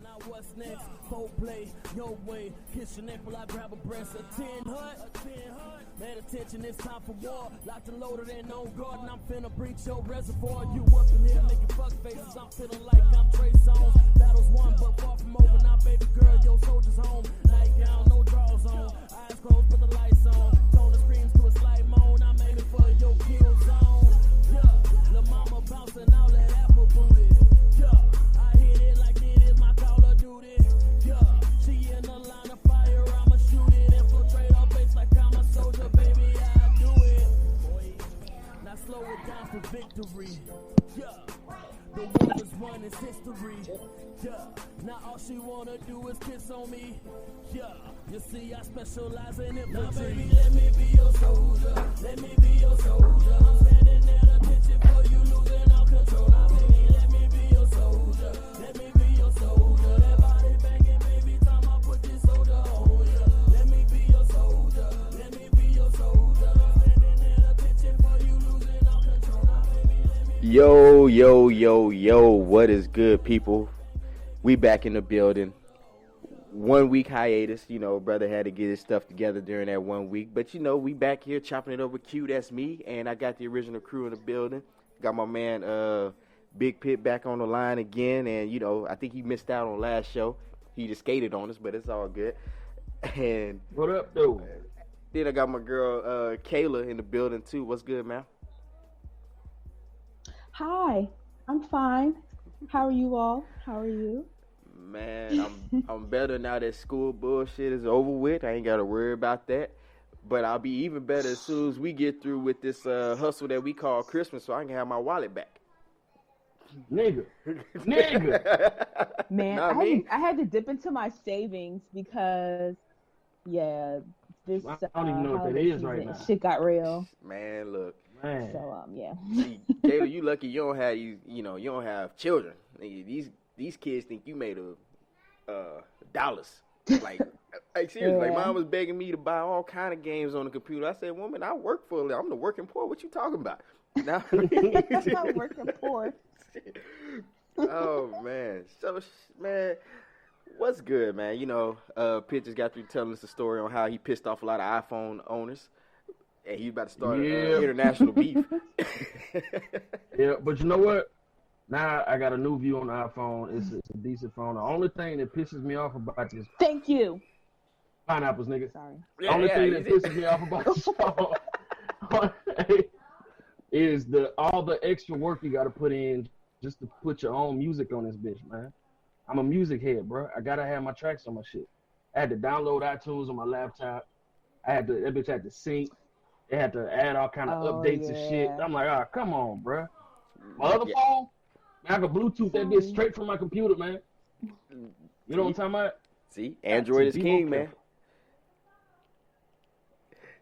Now what's next? Full play, your way. Kiss your nipple, I grab a breast. A 10 hut. Man, attention, it's time for war. Locked and loaded and on guard, and I'm finna breach your reservoir. You up in here making fuck faces. I'm feeling like I'm Trey Songz. Battles won, but far from over. Now, baby girl, your soldier's home. Nightgown, no drawers on. Eyes closed, put the lights on. Tone the screams to a slight moan. I'm aiming for your kill zone. Yeah, the mama bouncing out that apple booty. Yeah, I hit it like it is my Call of Duty. Yeah, she in the line of fire. I'ma shoot it, infiltrate her base like I'm a soldier, baby. I do it. Now slow it down for victory. Yeah, the war is won, it's history. Yeah, now all she wanna do is kiss on me. Yeah, you see I specialize in infantry. Now baby, let me be your soldier. Let me be your soldier. I'm standing at attention for you losing all control. Now baby, let me be your soldier. Let me be your soldier. That body banging, baby, time I put this soldier on ya. Let me be your soldier. Let me be your soldier. I'm standing at attention for you losing all control. Now baby, let me. Yo, what is good, people? We back in the building. 1 week hiatus, brother had to get his stuff together during that 1 week. But, we back here chopping it over Q, that's me. And I got the original crew in the building. Got my man Big Pit back on the line again. And, I think he missed out on last show. He just skated on us, but it's all good. And what up, though? Then I got my girl Kayla in the building, too. What's good, man? Hi, I'm fine. How are you all? How are you? Man, I'm better now that school bullshit is over with. I ain't got to worry about that. But I'll be even better as soon as we get through with this hustle that we call Christmas, so I can have my wallet back. Nigga. Man, I had to dip into my savings because, this I don't even know what that is right now. Shit got real. Man, look. Man. So yeah. See, Kayla, you lucky you don't have you don't have children. These kids think you made dollars. Like seriously, like mom was begging me to buy all kind of games on the computer. I said, woman, I work for I'm the working poor. What you talking about? Now, I'm working poor. Oh man, so man, what's good, man? Pitch just got through telling us a story on how he pissed off a lot of iPhone owners. And he's about to start international beef. Yeah, but you know what? Now I got a new view on the iPhone. It's a decent phone. The only thing that pisses me off about this... Thank you. Pineapples, nigga. Sorry. The only thing that pisses me off about this phone is all the extra work you got to put in just to put your own music on this bitch, man. I'm a music head, bro. I got to have my tracks on my shit. I had to download iTunes on my laptop. That bitch had to sync. They had to add all kind of updates and shit. I'm like, come on, bro. My other phone, I can Bluetooth that bitch straight from my computer, man. You know what I'm talking about? See, Android is king, man.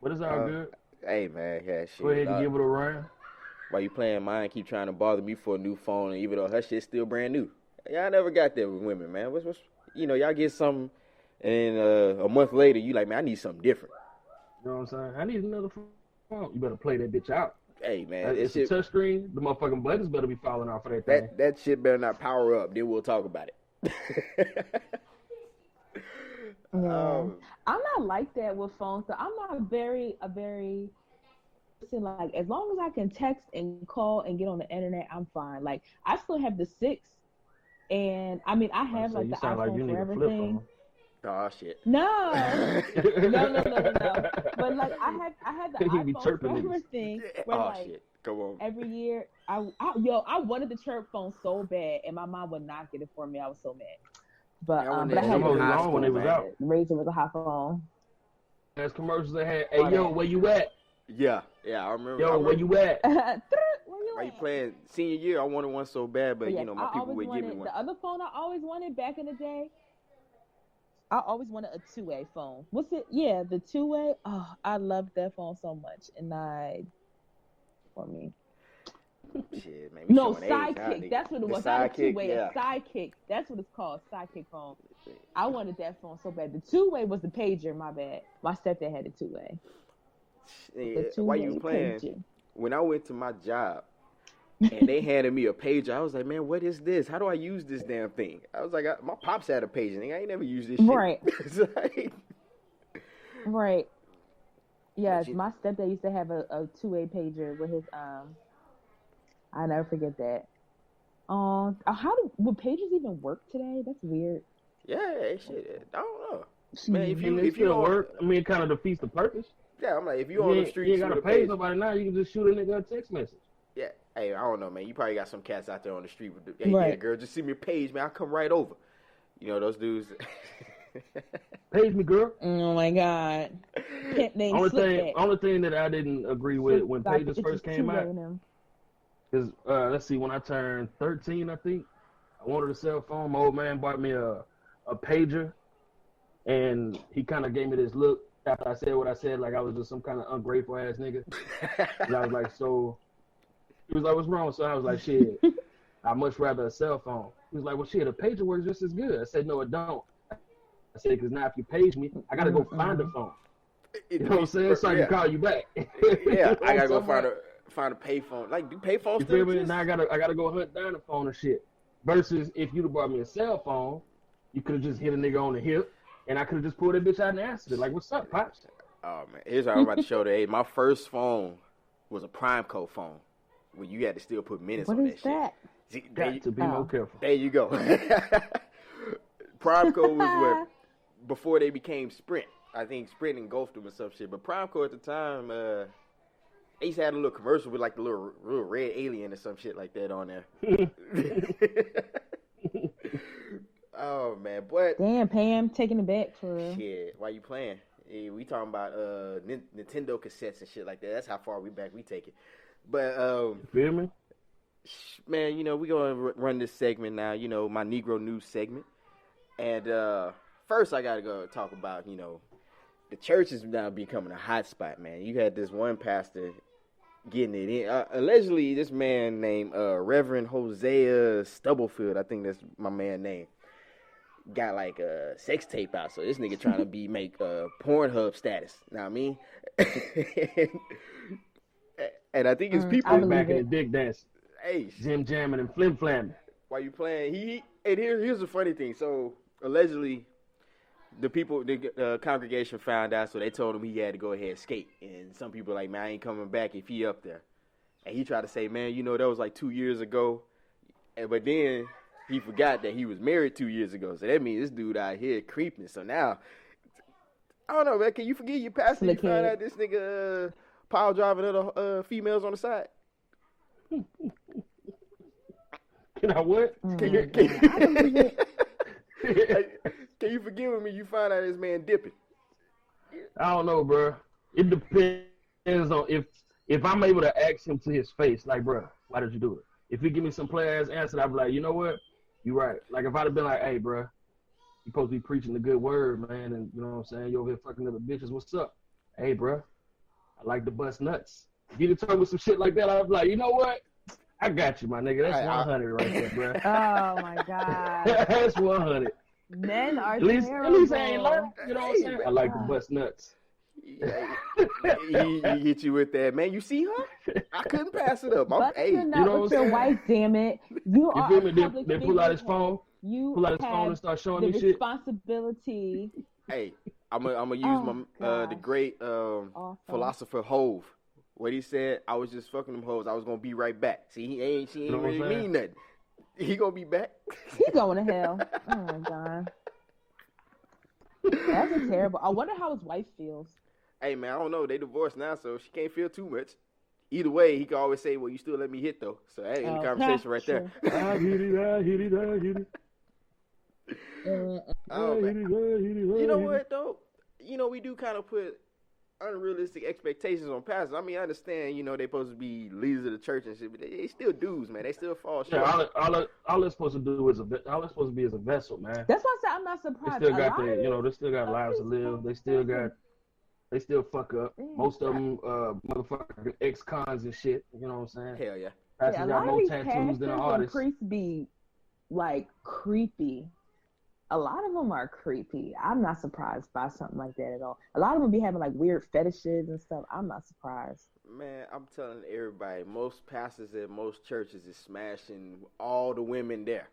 But it's all good. Hey, man, shit. Go ahead and give it a run. While you playing mine, keep trying to bother me for a new phone, and even though her shit's still brand new. Y'all never got that with women, man. What's y'all get something, and a month later, you like, man, I need something different. You know what I'm saying? I need another phone. You better play that bitch out. Hey, man. It's a touchscreen. The motherfucking buttons better be falling off of that thing. That shit better not power up. Then we'll talk about it. I'm not like that with phones. So I'm not a very like, as long as I can text and call and get on the internet, I'm fine. Like, I still have the 6, and I mean, I have like the iPhone for everything. Oh shit. No. But like, I had the iPhone for everything. Where, shit. Come on. Every year, I wanted the chirp phone so bad, and my mom would not get it for me. I was so mad. But I had it when it was out. Razor was a hot phone. There's commercials that had, "Hey yo, where you at?" Yeah, I remember. Yo, where you at? Why you playing senior year? I wanted one so bad, but my people would give me one. The other phone I always wanted back in the day, I always wanted a 2A phone. What's it? Yeah, the 2A. Oh, I loved that phone so much. And for me. Shit, man. No, Sidekick. That's what it was. Not a 2A, yeah. A Sidekick. That's what it's called, Sidekick phone. I wanted that phone so bad. The 2A was the pager, my bad. My stepdad had a 2A. Why you playing? When I went to my job, and they handed me a pager. I was like, man, what is this? How do I use this damn thing? I was like, my pops had a pager. I ain't never used this shit. Right. It's like, Right. Yes, my stepdad used to have a two-way pager with his I never forget that. Would pagers even work today? That's weird. yeah, shit. I don't know. Man, Man, if you don't work, I mean, it kind of defeats the purpose. Yeah, I'm like, if you on the streets, you ain't gotta pay somebody now. You can just shoot a nigga a text message. Yeah, hey, I don't know, man. You probably got some cats out there on the street with the, hey, right. yeah, girl, just send me a page, man. I'll come right over. You know, those dudes. Page me, girl. Oh my God. Only thing that I didn't agree with when pages first came out is, let's see, when I turned 13, I think, I wanted a cell phone. My old man bought me a pager, and he kind of gave me this look after I said what I said, like I was just some kind of ungrateful ass nigga. And I was like, so, he was like, what's wrong? So I was like, shit, I'd much rather a cell phone. He was like, well, shit, a pager works just as good. I said, no, it don't. I said, because now if you page me, I got to go find the phone. You know what I'm saying? So I can call you back. Yeah, I got to go find a payphone. Like, do payphones still exist? Now I gotta go hunt down the phone and shit. Versus if you'd have bought me a cell phone, you could have just hit a nigga on the hip, and I could have just pulled that bitch out and answered it. Like, what's up, pops? Oh, man. Here's how I'm about to show the age. My first phone was a Primeco phone, where you had to still put minutes on that shit. What is that? See, got to be more careful. There you go. Primeco was what, before they became Sprint. I think Sprint engulfed them or some shit. But Primeco at the time, they used to have a little commercial with like the little red alien or some shit like that on there. Oh, man. But damn, Pam, taking it back for real. Shit, why you playing? Yeah, we talking about Nintendo cassettes and shit like that. That's how far we back we take it. But, feel me? Man, you know, we going to run this segment now, you know, my Negro News segment. And first I got to go talk about, you know, the church is now becoming a hot spot, man. You had this one pastor getting it in. Allegedly, this man named Reverend Hosea Stubblefield, I think that's my man's name, got like a sex tape out. So this nigga trying to make Pornhub status. Know what I mean? And I think his people back in the dick dance. Hey, Jim jamming and flim flamming. While you playing, and here's the funny thing. So allegedly, the congregation found out, so they told him he had to go ahead and skate. And some people were like, man, I ain't coming back if he up there. And he tried to say, man, you know, that was like 2 years ago. But then he forgot that he was married 2 years ago. So that means this dude out here creeping. So now, I don't know, man. Can you forgive your pastor? You find out this nigga pile driving other females on the side? Can I what? Can you forgive him when you find out this man dipping? I don't know, bro. It depends on if I'm able to ask him to his face, like, bro, why did you do it? If he give me some play-ass answer, I'd be like, you know what? You right. Like, if I'd have been like, hey, bro, you supposed to be preaching the good word, man, and you know what I'm saying? You over here fucking other bitches. What's up? Hey, bro, I like to bust nuts. If you'd have told me some shit like that, I'd be like, you know what? I got you, my nigga. That's 100 right there, bro. Oh, my God. That's 100. Men are at least I ain't learned. You know what I'm saying? I like to bust nuts. He hit you with that, man. You see her? I couldn't pass it up. Hey, you know with your wife, damn it. You are feel me? They pull out his phone. Pull out his phone and start showing me shit. Responsibility. Hey, I'm gonna use the great philosopher Hove. What he said, I was just fucking them hoes. I was gonna be right back. See, she ain't really mean nothing. He gonna be back. He going to hell. Oh my God. That's a terrible. I wonder how his wife feels. Hey man, I don't know. They divorced now, so she can't feel too much. Either way, he can always say, "Well, you still let me hit though." So that ain't the conversation right there. I hit it. Oh man. You know what though? You know we do kind of put unrealistic expectations on pastors. I mean, I understand, you know, they supposed to be leaders of the church and shit, but they still dudes, man. They still fall short. Yeah, all they're supposed to do is all they're supposed to be is a vessel, man. That's why I said I'm not surprised. They still got they still got lives to live. They still fuck up. Most of them, motherfucking ex-cons and shit. You know what I'm saying? Hell yeah. Pastors got more tattoos than an artist. Priests be like creepy. A lot of them are creepy. I'm not surprised by something like that at all. A lot of them be having like weird fetishes and stuff. I'm not surprised. Man, I'm telling everybody, most pastors at most churches is smashing all the women there.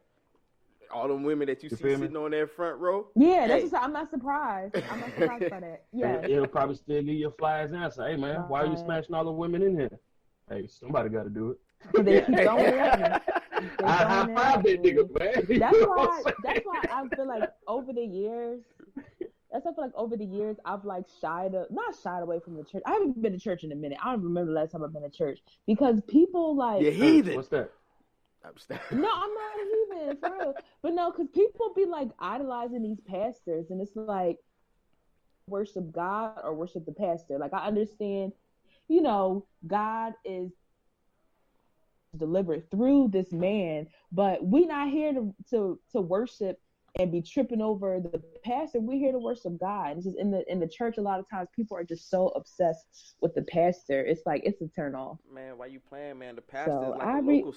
All the women that you see feel me? sitting on that front row. Yeah, that's Hey. what I'm not surprised. I'm not surprised by that. Yeah. It'll probably still give you a fly's answer. Hey, man, why are you Right. smashing all the women in here? Hey, somebody got to do it. So they keep throwing it at me. They I high throwing it five at that me. nigga, man. You That's know what why. I'm That's why I feel like over the years, I've like not shied away from the church. I haven't been to church in a minute. I don't remember the last time I've been to church because people like. You heathen. What's that? No, I'm not a heathen for real. But no, because people be like idolizing these pastors, and it's like worship God or worship the pastor. Like I understand, God is delivered through this man, but we not here to worship and be tripping over the pastor. We're here to worship God. And it's just in the church, a lot of times people are just so obsessed with the pastor. It's like it's a turn off. Man, why you playing, man? The pastor So is like local.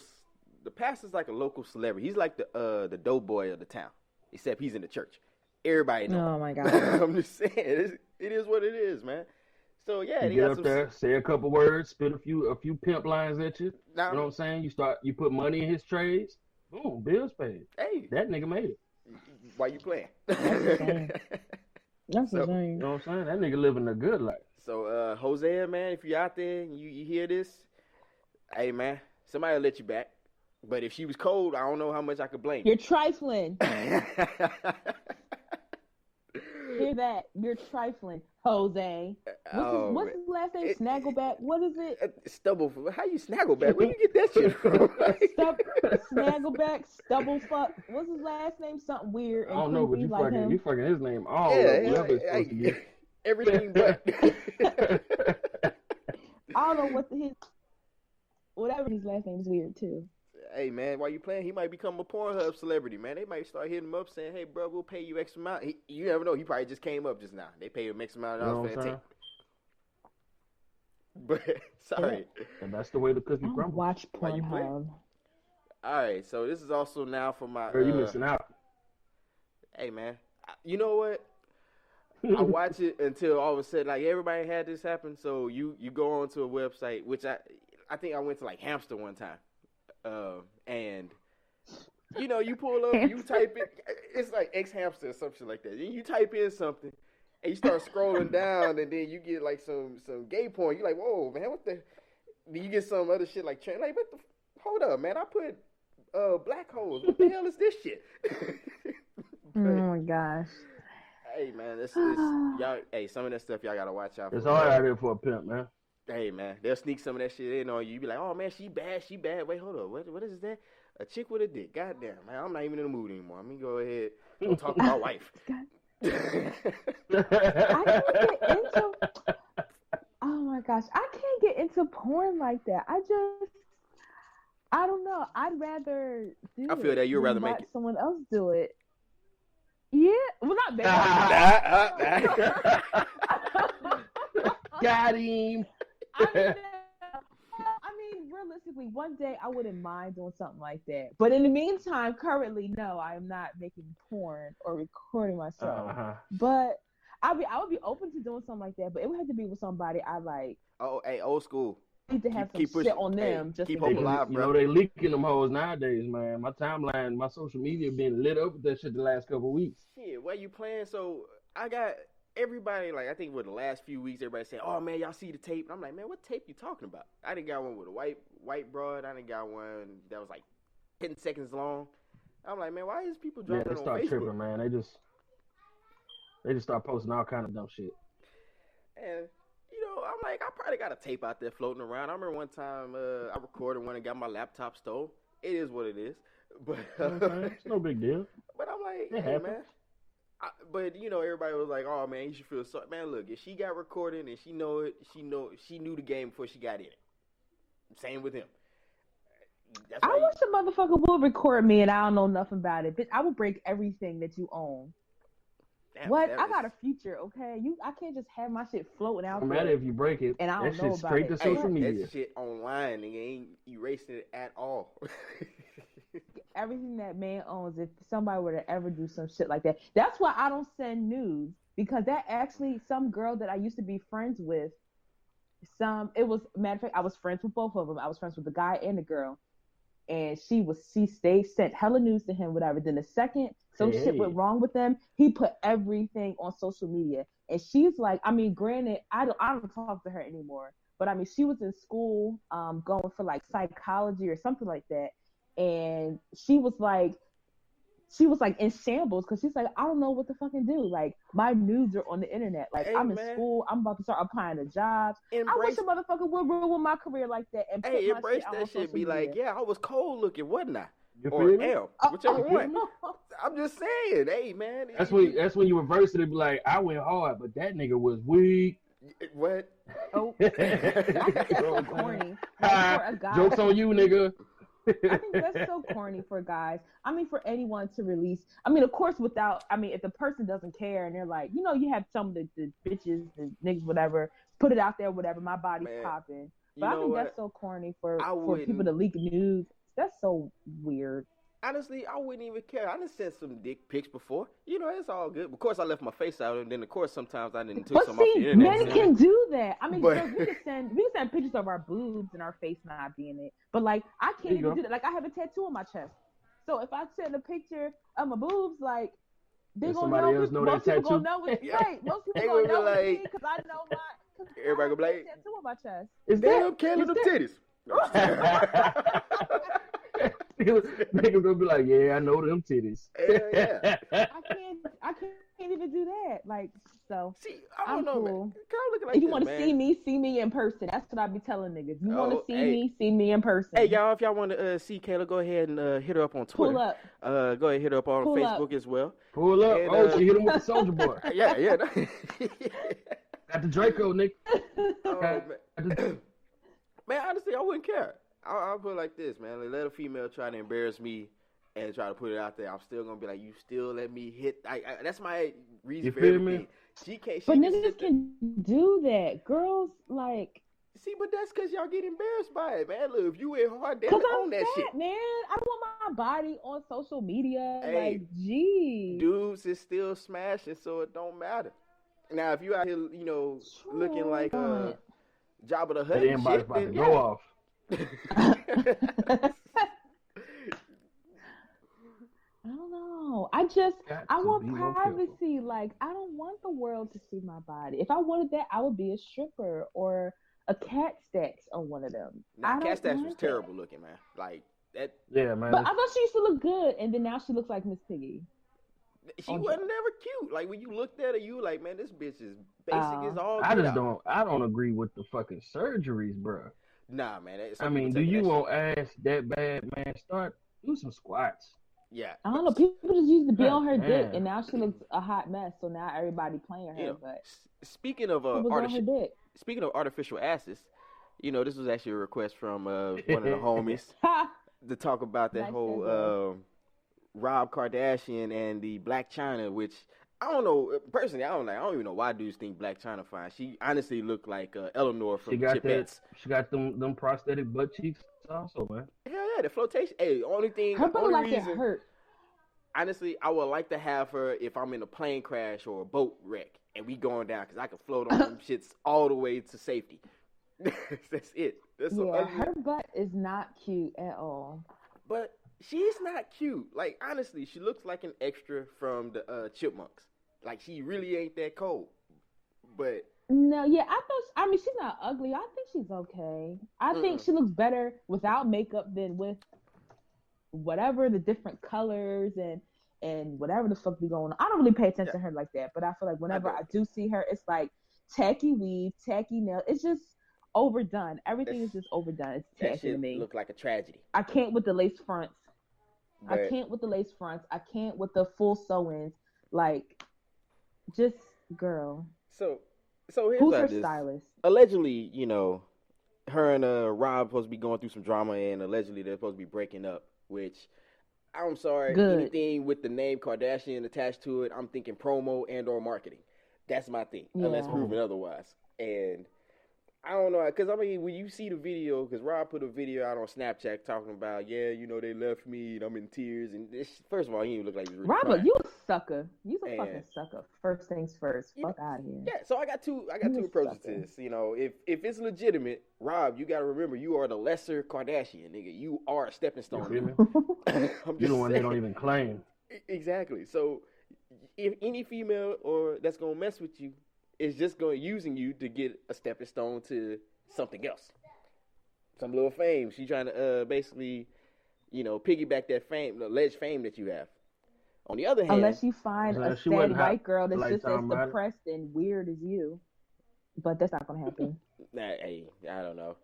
The pastor's like a local celebrity. He's like the doughboy of the town, except he's in the church. Everybody knows. Oh my God. I'm just saying, it is what it is, man. So yeah, You they get got up some. there, say a couple words, spit a few pimp lines at you. Now, You know what I'm saying? You put money in his trades. Boom, bills paid. hey, That nigga made it. why you playing? That's So- a shame. You know what I'm saying? That nigga living a good life. So Hosea, man, if you out there and you hear this, hey man, somebody will let you back. But if she was cold, I don't know how much I could blame you. You're trifling. Hear that? You're trifling, Jose. What's his last name? Snaggleback. What is it? Stubble. How you snaggleback? Where you get that shit from? Snaggleback, Stubblefuck. What's his last name? Something weird I and don't know, but creepy like him. you fucking his name all Yeah, up. Whatever it's supposed to be. everything but. I don't know whatever his last name is weird too. Hey man, while you playing, he might become a Pornhub celebrity, man. They might start hitting him up saying, "Hey, bro, we'll pay you X amount." You never know. He probably just came up just now. They pay him X amount of dollars for that tape. But sorry, And that's the way the cookie I don't crumbles. watch Why you playing? Pornhub. all right. So this is also now for my. Girl, you missing out. Hey man, you know what? I watch it until all of a sudden, like everybody had this happen. So you go onto a website, which I think I went to like Hamster one time. And you pull up, you type it. It's like X Hamster or something like that. And you type in something, and you start scrolling down, and then you get like some gay porn. You're like, whoa, man, what the? Then you get some other shit like what the? Hold up, man, I put black holes. What the hell is this shit? Oh my gosh. Hey man, this y'all. Hey, some of that stuff y'all gotta watch out for. It's hard out here for a pimp, man. Hey man, they'll sneak some of that shit in on you. You be like, oh man, she bad. Wait, hold up, what is that? A chick with a dick. Goddamn, man, I'm not even in the mood anymore. Let me go ahead. Don't talk to my wife. I can't get into. Oh my gosh, I can't get into porn like that. I don't know. I'd rather do. I feel that you'd than rather make watch it. someone else do it. Yeah, well, not bad. Got him. I mean, realistically, one day I wouldn't mind doing something like that. But in the meantime, currently, no, I am not making porn or recording myself. But I would be open to doing something like that. But it would have to be with somebody I like. Oh, hey, old school. Need to have Keep some pushing. shit on them. Hey, just keep in hope case. alive, You bro. know, they leaking them hoes nowadays, man. My timeline, my social media been lit up with that shit the last couple of weeks. Shit, where you playing? So I got everybody, like I think with the last few weeks, everybody saying, oh man, y'all see the tape? And I'm like, man, what tape you talking about? I done got one with a white broad. I done got one that was like 10 seconds long. I'm like, man, why is people Yeah, dropping they it on start Facebook? tripping, man. They just start posting all kind of dumb shit. And I'm like, I probably got a tape out there floating around. I remember one time I recorded one and got my laptop stole. It is what it is. But It's no big deal. But I'm like, It hey happens. man. But everybody was like, oh man, you should feel sorry. Man, look, if she got recorded and she knew the game before she got in it. Same with him. That's I why wish a motherfucker would record me and I don't know nothing about it. Bitch, I would break everything that you own. Damn, What? that I is- got a future, okay? I can't just have my shit floating out No there. matter if you break it, And I that don't know shit's about straight it. to Hey, social media. that shit online, nigga, ain't erasing it at all. Everything that man owns, if somebody were to ever do some shit like that. That's why I don't send nudes. Because that actually, some girl that I used to be friends with, It was, matter of fact, I was friends with both of them. I was friends with the guy and the girl. And she stayed, sent hella news to him, whatever. Then the second some shit went wrong with them, he put everything on social media. And she's like, I mean, granted, I don't talk to her anymore, but I mean, she was in school, going for like psychology or something like that. And she was like in shambles because she's like, I don't know what to fucking do. Like, my nudes are on the internet. Like, I'm in school. I'm about to start applying to jobs. I wish a motherfucker would ruin my career like that and put my embrace shit that shit. Be media. like, yeah, I was cold looking, wasn't I? You or feel me? L, whichever one. I'm just saying, hey man. That's when you reverse it and be like, I went hard, but that nigga was weak. What? Oh, that's so corny. Like, for a guy, jokes on you, nigga. I think that's so corny for guys. I mean, for anyone to release. I mean, of course, if the person doesn't care and they're like, you have some of the bitches, the niggas, whatever, put it out there, whatever. My body's popping. But I think that's so corny for people to leak news. That's so weird. Honestly, I wouldn't even care. I done sent some dick pics before. It's all good. Of course, I left my face out, and then of course sometimes I didn't took some off the internet. Men can do that. I mean, girls, we can send pictures of our boobs and our face not being it. But like, I can't even do that. Like, I have a tattoo on my chest, so if I send a picture of my boobs, like, they gonna know. Most people gonna know it's right. Most people gonna know it's me because I know my. Everybody gonna be like, tattoo on my chest. Is that Canada titties? Niggas gonna be like, yeah, I know them titties. Yeah. I can't even do that. Like, so. See, I don't know, cool. man. Like if you want to see me in person. That's what I be telling niggas. You want to see me in person. Hey, y'all, if y'all want to see Kayla, go ahead and hit her up on Twitter. Pull up. Go ahead and hit her up on Facebook as well. Pull up. And, she hit him with the Soldier Boy. Yeah. Got the Draco, Nick. Man, honestly, I wouldn't care. I'll put it like this, man. Like, let a female try to embarrass me and try to put it out there. I'm still gonna be like, you still let me hit. That's my reason for everything. She can't. But niggas can do that. Girls like. See, but that's because y'all get embarrassed by it, man. Look, if you went hard, damn, own that shit, man. I want my body on social media. Hey, like, gee, dudes is still smashing, so it don't matter. Now, if you out here, looking like Jabba the Hutt, everybody's about to go off. I don't know. I want privacy. Like, I don't want the world to see my body. If I wanted that, I would be a stripper or a Cat Stacks on one of them. Cat Stacks was terrible looking, man. Like that. Yeah, man. But I thought she used to look good, and then now she looks like Miss Piggy. She wasn't never cute. Like, when you looked at her, you like, man, this bitch is basic as all. I don't agree with the fucking surgeries, bro. Nah, man. I mean, do you want ass that bad, man? Do some squats. Yeah. I don't know. People just used to be on her dick, and now she looks a hot mess. So now everybody playing her. But speaking of artificial asses, this was actually a request from one of the homies to talk about that whole Rob Kardashian and the Blac Chyna, which I don't know. Personally, I don't even know why dudes think Blac Chyna fine. She honestly looked like Eleanor from Chipettes. She got them prosthetic butt cheeks also, man. Hell yeah, the flotation. Hey, only reason. It hurt. Honestly, I would like to have her if I'm in a plane crash or a boat wreck and we going down, because I can float on them shits all the way to safety. That's it. Her butt is not cute at all. But she's not cute. Like, honestly, she looks like an extra from the Chipmunks. Like, she really ain't that cold. But no, yeah, I mean, she's not ugly. I think she's okay. I think she looks better without makeup than with whatever the different colors and whatever the fuck be going on. I don't really pay attention to her like that, but I feel like whenever I do see her, it's like tacky weave, tacky nail. It's just overdone. Everything is just overdone. It's tacky to me. Look like a tragedy. I can't with the lace fronts. I can't with the full sew-ins. Like, just girl. So here's who's her stylist? Allegedly, her and Rob supposed to be going through some drama, and allegedly they're supposed to be breaking up. Which, I'm sorry, anything with the name Kardashian attached to it, I'm thinking promo and or marketing. That's my thing, unless proven otherwise. And I don't know, because I mean, when you see the video, because Rob put a video out on Snapchat talking about, yeah, you know, they left me and I'm in tears. And this, first of all, he didn't look like he was really Robert, crying. you a sucker. You's a fucking sucker. First things first. Fuck out of here. Yeah, so I got two approaches to this. You know, if it's legitimate, Rob, you got to remember you are the lesser Kardashian, nigga. You are a stepping stone. You're the one they don't even claim. Exactly. So if any female or that's gonna mess with you is just going using you to get a stepping stone to something else, some little fame. She's trying to basically, you know, piggyback that fame, the alleged fame that you have. On the other hand, unless you find a sad white girl that's just as depressed and weird as you, but that's not gonna happen. Hey, I don't know.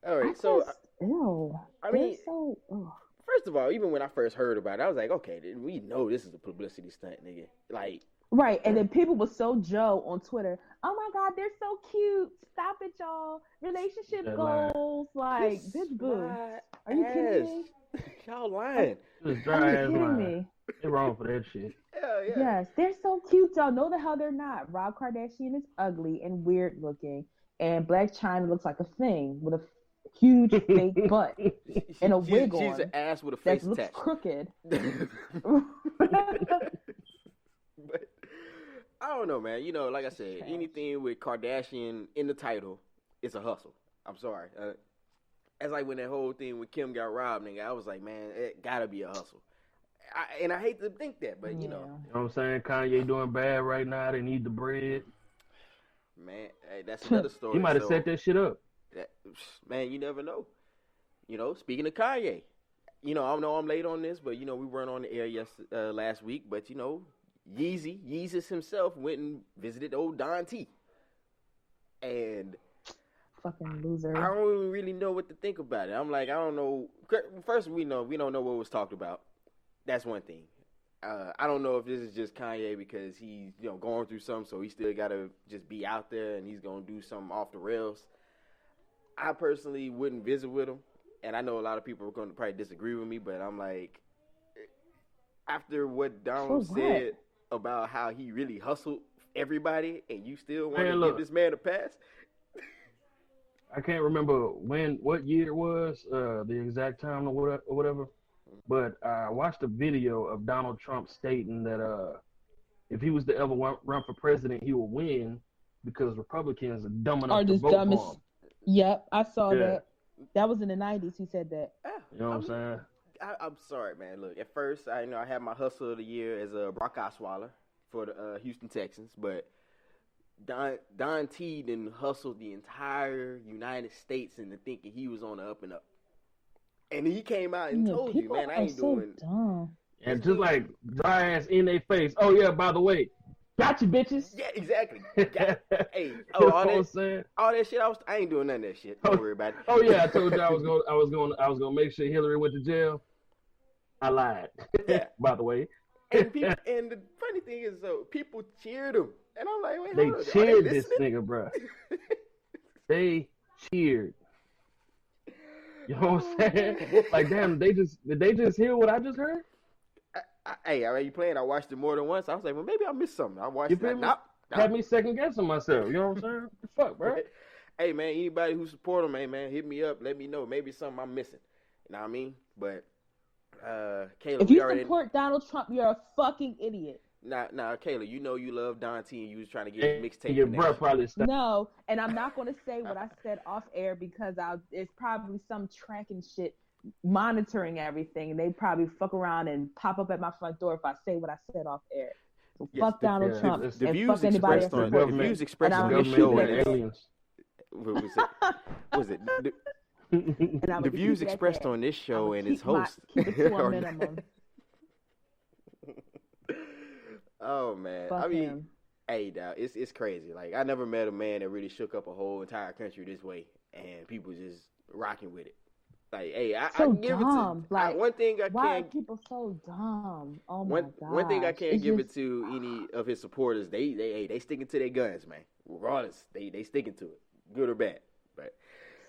All right, I mean, first of all, even when I first heard about it, I was like, okay, we know this is a publicity stunt, nigga. Like, right, and then people were so Joe on Twitter. Oh my God, they're so cute. Stop it, y'all. Relationship goals, like bitch, boo. Are you kidding me? Y'all lying. Just dry ass lying. They're wrong for that shit. Hell yeah. Yes, they're so cute, y'all. No, the hell they're not. Rob Kardashian is ugly and weird looking, and Blac Chyna looks like a thing with a huge fake butt and a wig on. She's an ass with a face that looks attached. crooked. But I don't know, man. You know, like I said, anything with Kardashian in the title is a hustle. I'm sorry. That's like when that whole thing with Kim got robbed, nigga. I was like, man, it gotta be a hustle. And I hate to think that, but you know. You know what I'm saying? Kanye doing bad right now. They need the bread. Man, hey, that's another story. He might have set that shit up. Man, you never know. You know, speaking of Kanye, you know, I know I'm late on this, but you know, we weren't on the air last week, but you know, Yeezus himself went and visited old Don T. And fucking loser. I don't even really know what to think about it. I'm like, I don't know. First, we don't know what was talked about. That's one thing. I don't know if this is just Kanye because he's, you know, going through something, so he still got to just be out there and he's going to do something off the rails. I personally wouldn't visit with him, and I know a lot of people are going to probably disagree with me, but I'm like, after what Donald said about how he really hustled everybody, and you still want to give this man a pass? I can't remember what year it was, the exact time or whatever, but I watched a video of Donald Trump stating that if he was to ever run for president, he will win because Republicans are dumb enough to vote for him. Yep, I saw that. That was in the 90s. He said that. You know what I'm saying? I'm sorry, man. Look, at first, I had my hustle of the year as a Brock Osweiler for the Houston Texans, but Don T didn't hustle the entire United States into thinking he was on the up and up. And he came out and told you, man, I ain't doing. Dumb. And just like dry ass in their face. Oh yeah, by the way, got you bitches. Yeah, exactly. Hey, all that shit. I ain't doing none of that shit. Don't worry about it. Oh yeah, I told you I was gonna make sure Hillary went to jail. I lied. Yeah. By the way. And the funny thing is, people cheered him, and I'm like, wait, they cheered this nigga, bro. They cheered. You know what I'm saying? Like, damn, did they just hear what I just heard? Hey, are you playing? I watched it more than once. I was like, well, maybe I missed something. I watched it. Had me second guessing myself. You know what I'm saying? Fuck, bro. Hey, man, anybody who support him, man, hit me up. Let me know. Maybe something I'm missing. You know what I mean? But, Kayla, if you support Donald Trump, you're a fucking idiot. Nah, Kayla, you know you love Don T and you was trying to get his mixtape. Your bro probably stopped. No, and I'm not going to say what I said off air because it's probably some tracking shit monitoring everything, and they probably fuck around and pop up at my front door if I say what I said off air. So fuck Donald Trump and fuck anybody else. The views expressed on this show and aliens. Was it? The views expressed on this show and its host. Keep it to a minimum. Oh man, fuck I mean, him. Hey, dog, it's crazy. Like, I never met a man that really shook up a whole entire country this way, and people just rocking with it. Like, hey, I give dumb. it to one thing. Why are people so dumb? Oh my god. One thing I can't give it to any of his supporters. They sticking to their guns, man. Regardless, they sticking to it, good or bad. But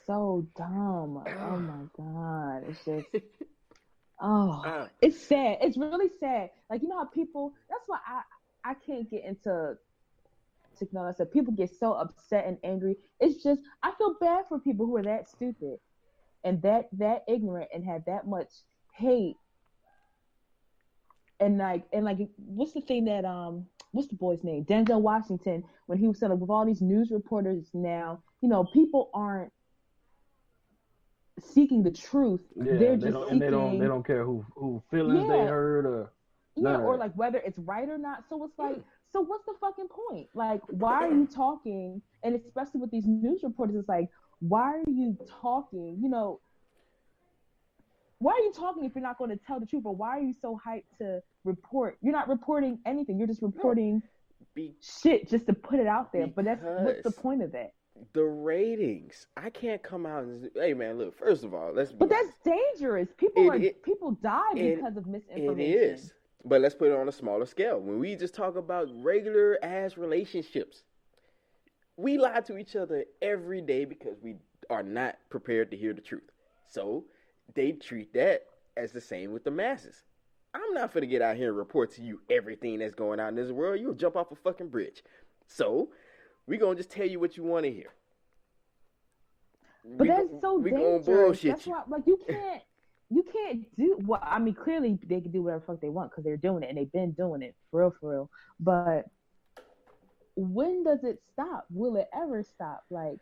so dumb. Oh my god, it's just. Oh, it's sad. It's really sad. Like, you know how people. That's why I can't get into politic and all that stuff. People get so upset and angry. It's just, I feel bad for people who are that stupid and that ignorant and have that much hate. And like, what's the thing that what's the boy's name? Denzel Washington, when he was saying, like, with all these news reporters now, you know, people aren't seeking the truth. Yeah, They're just seeking... they don't care who feelings they heard or or like whether it's right or not. So it's like, so what's the fucking point? Like, why are you talking? And especially with these news reporters, it's like, why are you talking? You know, why are you talking if you're not going to tell the truth? Or why are you so hyped to report? You're not reporting anything. You're just reporting shit just to put it out there. But what's the point of that? The ratings. I can't come out and hey man, look. First of all, let's. But that's dangerous. People die because of misinformation. It is. But let's put it on a smaller scale. When we just talk about regular ass relationships, we lie to each other every day because we are not prepared to hear the truth. So they treat that as the same with the masses. I'm not finna get out here and report to you everything that's going on in this world. You'll jump off a fucking bridge. So we're going to just tell you what you want to hear. But that's so dangerous. Bullshit that's why, like, you can't do, well, I mean, clearly they can do whatever the fuck they want because they're doing it and they've been doing it for real. But when does it stop? Will it ever stop? Like,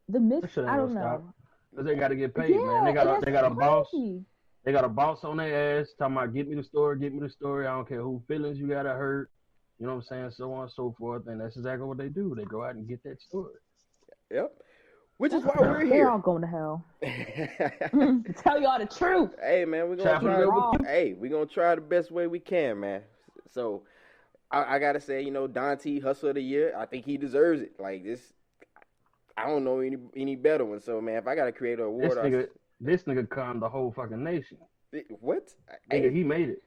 the I don't know. Because they got to get paid, man. They got a boss. They got a boss on their ass talking about, get me the story. I don't care who feelings you got to hurt. You know what I'm saying? So on and so forth. And that's exactly what they do. They go out and get that story. Yep. Which is why we're here. They're all going to hell. Tell y'all the truth. Hey, man, we're going to try the best way we can, man. So, I got to say, you know, Dante, Hustler of the Year, I think he deserves it. Like, this, I don't know any better one. So, man, if I got to create an award... This nigga calmed the whole fucking nation. What? Nigga, he made it.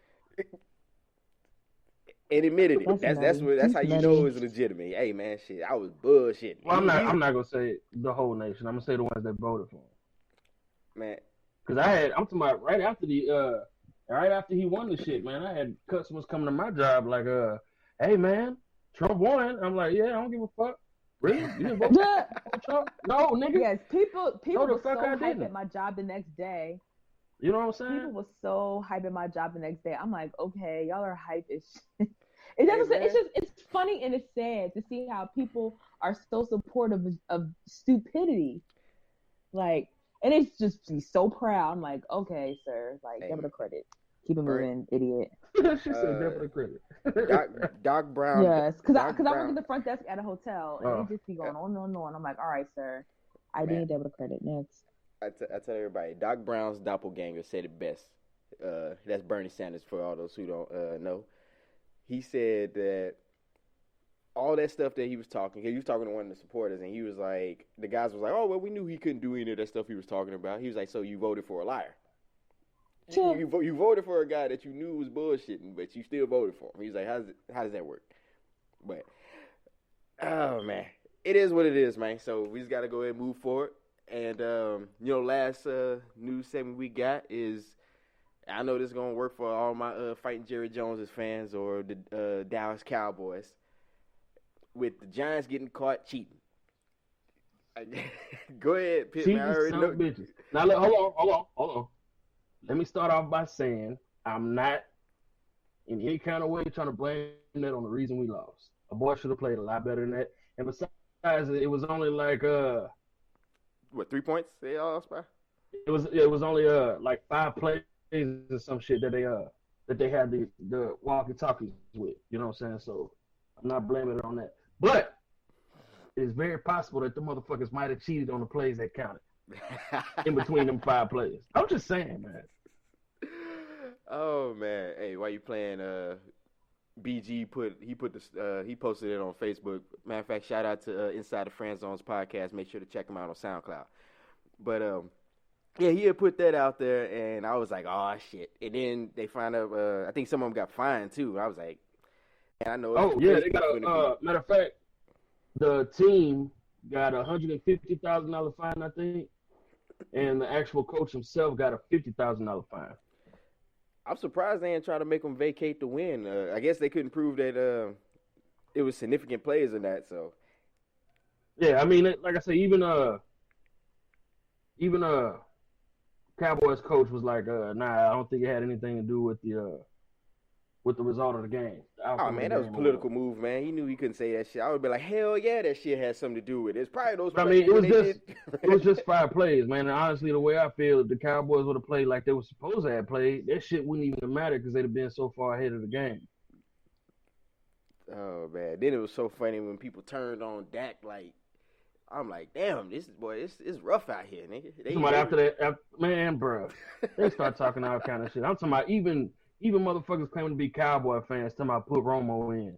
And admitted it. That's how you know it was legitimate. Hey man, shit, I was bullshitting. Well, I'm not gonna say the whole nation. I'm gonna say the ones that voted for him. Man, because I'm talking about right after he won the shit, man. I had customers coming to my job like, hey man, Trump won. I'm like, yeah, I don't give a fuck. Really? You didn't vote for Trump? No, nigga. Yes, people were so hyped at my job the next day. You know what I'm saying? People were so hyped at my job the next day. I'm like, okay, y'all are hype as shit. It's funny and it's sad to see how people are so supportive of stupidity. Like, and it's just so proud. I'm like, okay, sir, like, give it a credit. Keep it moving, idiot. She said, give it a credit. Doc Brown. Yes, because I work at the front desk at a hotel, and they just be going on and on. I'm like, all right, sir, I need debit credit next. I tell everybody, Doc Brown's doppelganger said it best. That's Bernie Sanders for all those who don't know. He said that all that stuff that he was talking to one of the supporters, and he was like, the guys was like, oh, well, we knew he couldn't do any of that stuff he was talking about. He was like, so you voted for a liar. Sure. You voted for a guy that you knew was bullshitting, but you still voted for him. He's like, how does that work? But, oh, man. It is what it is, man. So we just got to go ahead and move forward. And, last news segment we got is, I know this is going to work for all my Fighting Jerry Jones' fans or the Dallas Cowboys, with the Giants getting caught cheating. Go ahead, Pitt. Man, I already know. Bitches. Now, look, hold on. Let me start off by saying I'm not in any kind of way trying to blame that on the reason we lost. A boy should have played a lot better than that. And besides, it was only like 3 points they lost by? It was only like 5 plays or some shit that they had the walkie-talkies with. You know what I'm saying? So I'm not blaming it on that. But it's very possible that the motherfuckers might have cheated on the plays that counted. In between them 5 players. I'm just saying, man. Oh man. Hey, why you playing BG he posted it on Facebook. Matter of fact, shout out to Inside the Friend Zones podcast. Make sure to check him out on SoundCloud. But yeah, he had put that out there and I was like, oh shit. And then they find out I think some of them got fined too. I was like, man, I know. Oh yeah, they got a matter of fact, the team got $150,000 fine, I think, and the actual coach himself got a $50,000 fine. I'm surprised they didn't try to make them vacate the win. I guess they couldn't prove that it was significant plays in that. So Yeah, I mean, like I said, even Cowboys coach was like, nah, I don't think it had anything to do with the result of the game. The oh outcome man, of that the was a game political move, man. He knew he couldn't say that shit. I would be like, hell yeah, that shit had something to do with it. It's probably those. But I mean, it was just 5 plays, man. And honestly, the way I feel, if the Cowboys would have played like they were supposed to have played, that shit wouldn't even matter because they'd have been so far ahead of the game. Oh man, then it was so funny when people turned on Dak. Like, I'm like, damn, this boy, it's rough out here, nigga. Somebody after that, man, bro, they start talking all kind of shit. I'm talking about even motherfuckers claiming to be Cowboy fans talking about put Romo in.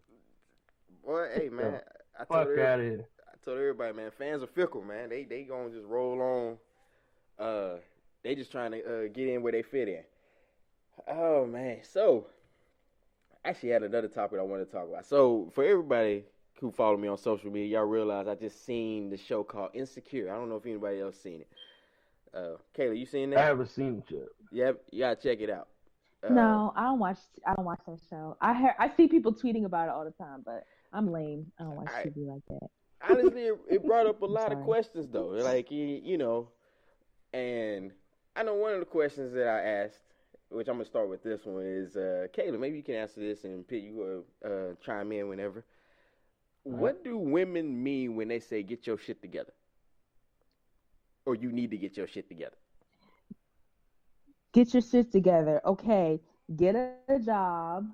Boy, hey man, fuck out of here. I told everybody, man, fans are fickle, man. They gonna just roll on. They just trying to get in where they fit in. Oh man, so I actually had another topic I wanted to talk about. So for everybody who follow me on social media, y'all realize I just seen the show called Insecure. I don't know if anybody else seen it. Kayla, you seen that? I haven't seen it yet. Yep, you gotta check it out. No, I don't watch that show. I see people tweeting about it all the time, but I'm lame. I don't watch TV like that. Honestly, it brought up a lot of questions though. Like you know, and I know one of the questions that I asked, which I'm gonna start with this one, is Kayla. Maybe you can answer this, and Pete, you go chime in whenever. What do women mean when they say "get your shit together" or "you need to get your shit together"? Get your shit together. Okay, get a job,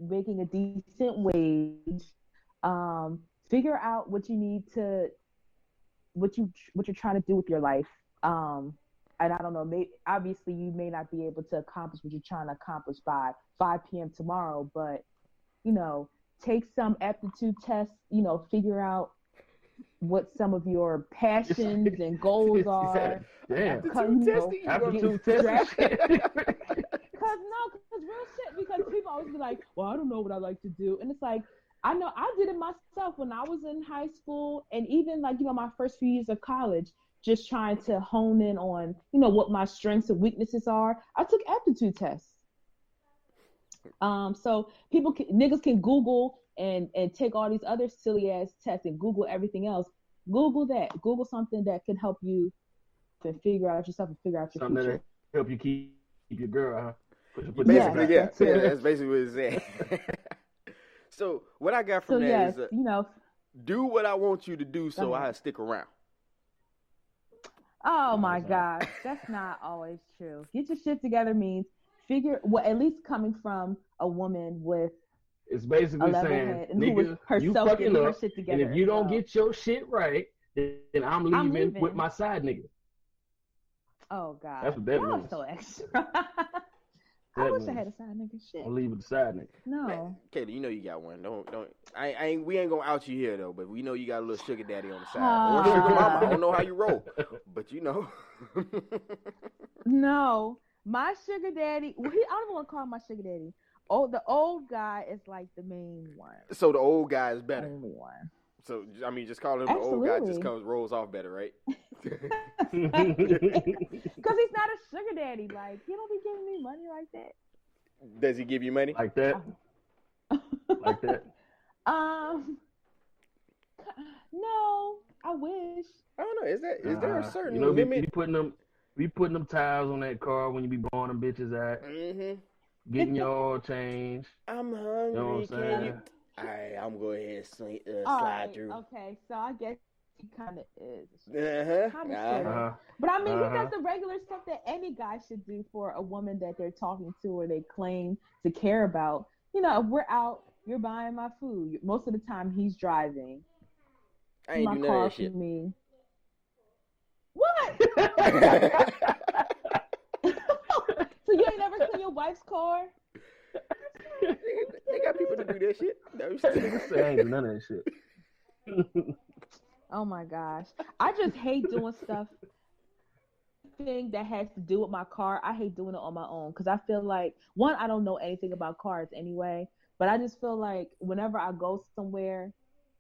making a decent wage. Figure out what you need to, what you're trying to do with your life. And I don't know, obviously you may not be able to accomplish what you're trying to accomplish by 5 p.m. tomorrow, but you know, take some aptitude tests. You know, figure out what some of your passions and goals are. Damn. Aptitude testing. Because real shit, because people always be like, well, I don't know what I like to do. And it's like, I know I did it myself when I was in high school and even like, you know, my first few years of college, just trying to hone in on, you know, what my strengths and weaknesses are. I took aptitude tests. So niggas can Google and take all these other silly ass tests and Google everything else. Google that. Google something that can help you to figure out yourself and figure out your something future. That help you keep your girl, huh? Basically, yeah. That's basically what it's saying. So what I got from that is, you know, do what I want you to do, so I stick around. Oh my gosh, that's not always true. Get your shit together means at least coming from a woman with. It's basically saying, nigga, you fucking up, shit together, and if you don't get your shit right, then I'm leaving with my side nigga. Oh God, that's what that means. So extra. I wish I had a side nigga. Shit. I'll leave with the side nigga. No. Katie, you know you got one. Don't. We ain't gonna out you here though, but we know you got a little sugar daddy on the side or sugar mama. I don't know how you roll, but you know. No, my sugar daddy. I don't even want to call him my sugar daddy. Oh, the old guy is like the main one. So the old guy is better. The only one. So I mean, just calling him the old guy just rolls off better, right? Because he's not a sugar daddy. Like, he don't be giving me money like that. Does he give you money like that? Like that? No, I wish. I don't know. Is there a certain limit? We putting them tires on that car when you be blowing them bitches out. Mm-hmm. Getting your oil change. I'm hungry. You know what I'm saying? Alright, I'm going to go ahead and slide through. Okay, so I guess he kind of is. But I mean, he does the regular stuff that any guy should do for a woman that they're talking to or they claim to care about. You know, if we're out, you're buying my food. Most of the time, he's driving. I ain't do none of that shit. Me. What? So you ain't never seen your wife's car? They got people to do that shit. I ain't do none of that shit. Oh my gosh. I just hate doing stuff that has to do with my car. I hate doing it on my own because I feel like, one, I don't know anything about cars anyway, but I just feel like whenever I go somewhere,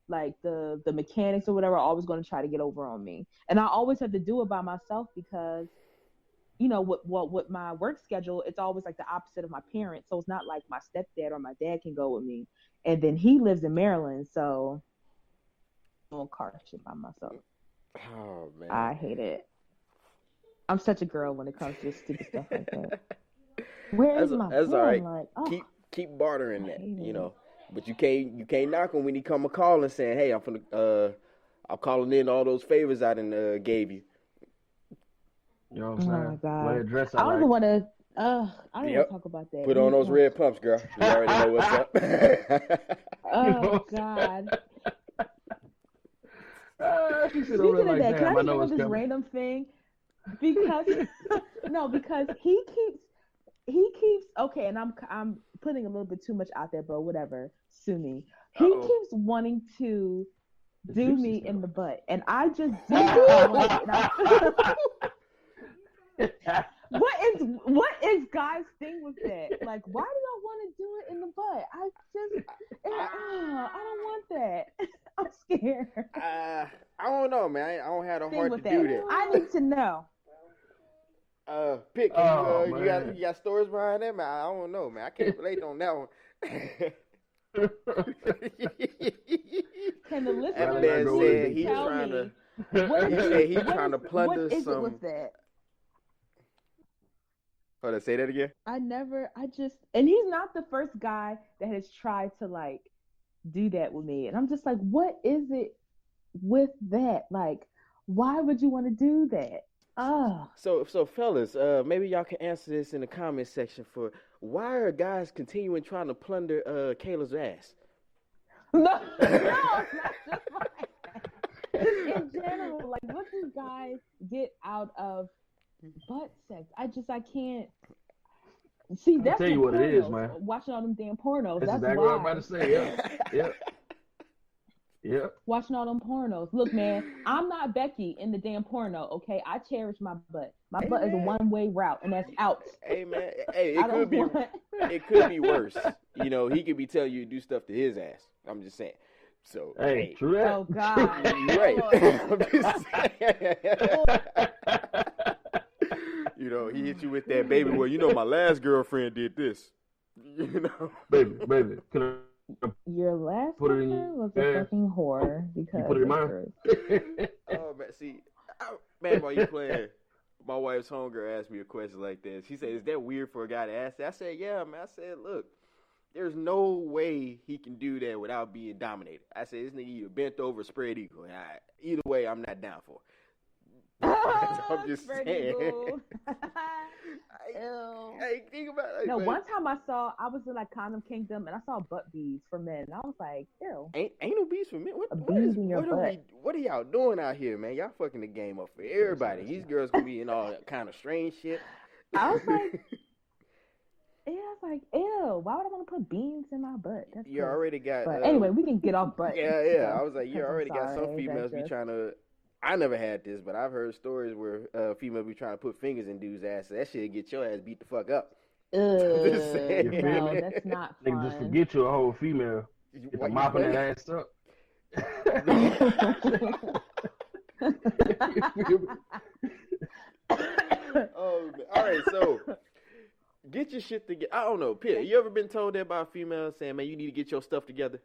like the mechanics or whatever are always going to try to get over on me. And I always have to do it by myself because, with my work schedule, it's always like the opposite of my parents. So it's not like my stepdad or my dad can go with me. And then he lives in Maryland, so I'm on car shit by myself. Oh man, I hate it. I'm such a girl when it comes to stupid stuff like that. Where is my phone? That's all right. Like, Keep bartering that, But you can't knock him when he come a call and saying, "Hey, I'm calling in all those favors I done gave you." You know what I'm saying? Oh my God. Dress I don't even want to. I don't even talk about that. Put on those red pumps, girl. You already know what's up. Oh God. Speaking of that, can I share this random thing? Because because he keeps okay, and I'm putting a little bit too much out there, but whatever. Sue me. He keeps wanting to do me in the butt, and I just do it. What is guys' thing with that? Like, why do y'all want to do it in the butt? I don't want that. I'm scared. I don't know, man. I don't have the heart to do that. I need to know. You got stories behind that, man? I don't know, man. I can't relate on that one. Can the listener that man said he's tell trying me to? He said he's trying to plunder what is some. It with that? Hold on, say that again. And he's not the first guy that has tried to like do that with me, and I'm just like, what is it with that? Like, why would you want to do that? So fellas, maybe y'all can answer this in the comment section for why are guys continuing trying to plunder Kayla's ass? No, it's not just like that. In general, like, what do guys get out of butt sex? I can't see. That's tell you what it is, man. Watching all them damn pornos. That's exactly why. what I'm about to say. Yeah. Watching all them pornos. Look, man, I'm not Becky in the damn porno. Okay, I cherish my butt. My butt is a one-way route, and that's out. Hey, man. Hey, it could be worse. He could be telling you to do stuff to his ass. I'm just saying. So, hey, true that. Oh God, you're right. I'm just saying. He hit you with that, baby. Well, my last girlfriend did this. Baby, your last girlfriend was a fucking whore because you put it in mine. Oh man, see, while you playing, my wife's homegirl asked me a question like that. She said, "Is that weird for a guy to ask that?" I said, "Yeah, man." I said, "Look, there's no way he can do that without being dominated." I said, "This nigga either bent over, or spread eagle. Either way, I'm not down for it." I'm just saying. Hey, think about it. No, one time I was in like Condom Kingdom and I saw butt beads for men. And I was like, ew. Ain't no beads for men. What are y'all doing out here, man? Y'all fucking the game up for everybody. These girls gonna be in all kind of strange shit. I was like, ew. Why would I want to put beans in my butt? That's you already got. But anyway, we can get off butt. Yeah. I was like, you already got some females be trying to. I never had this, but I've heard stories where females be trying to put fingers in dudes' ass. So that shit get your ass beat the fuck up. No, that's not fun. Nigga, just forget you're a whole female. Get the mopping that ass up. Oh, man. All right, so get your shit together. I don't know, Pitt, you ever been told that by a female saying, "Man, you need to get your stuff together"?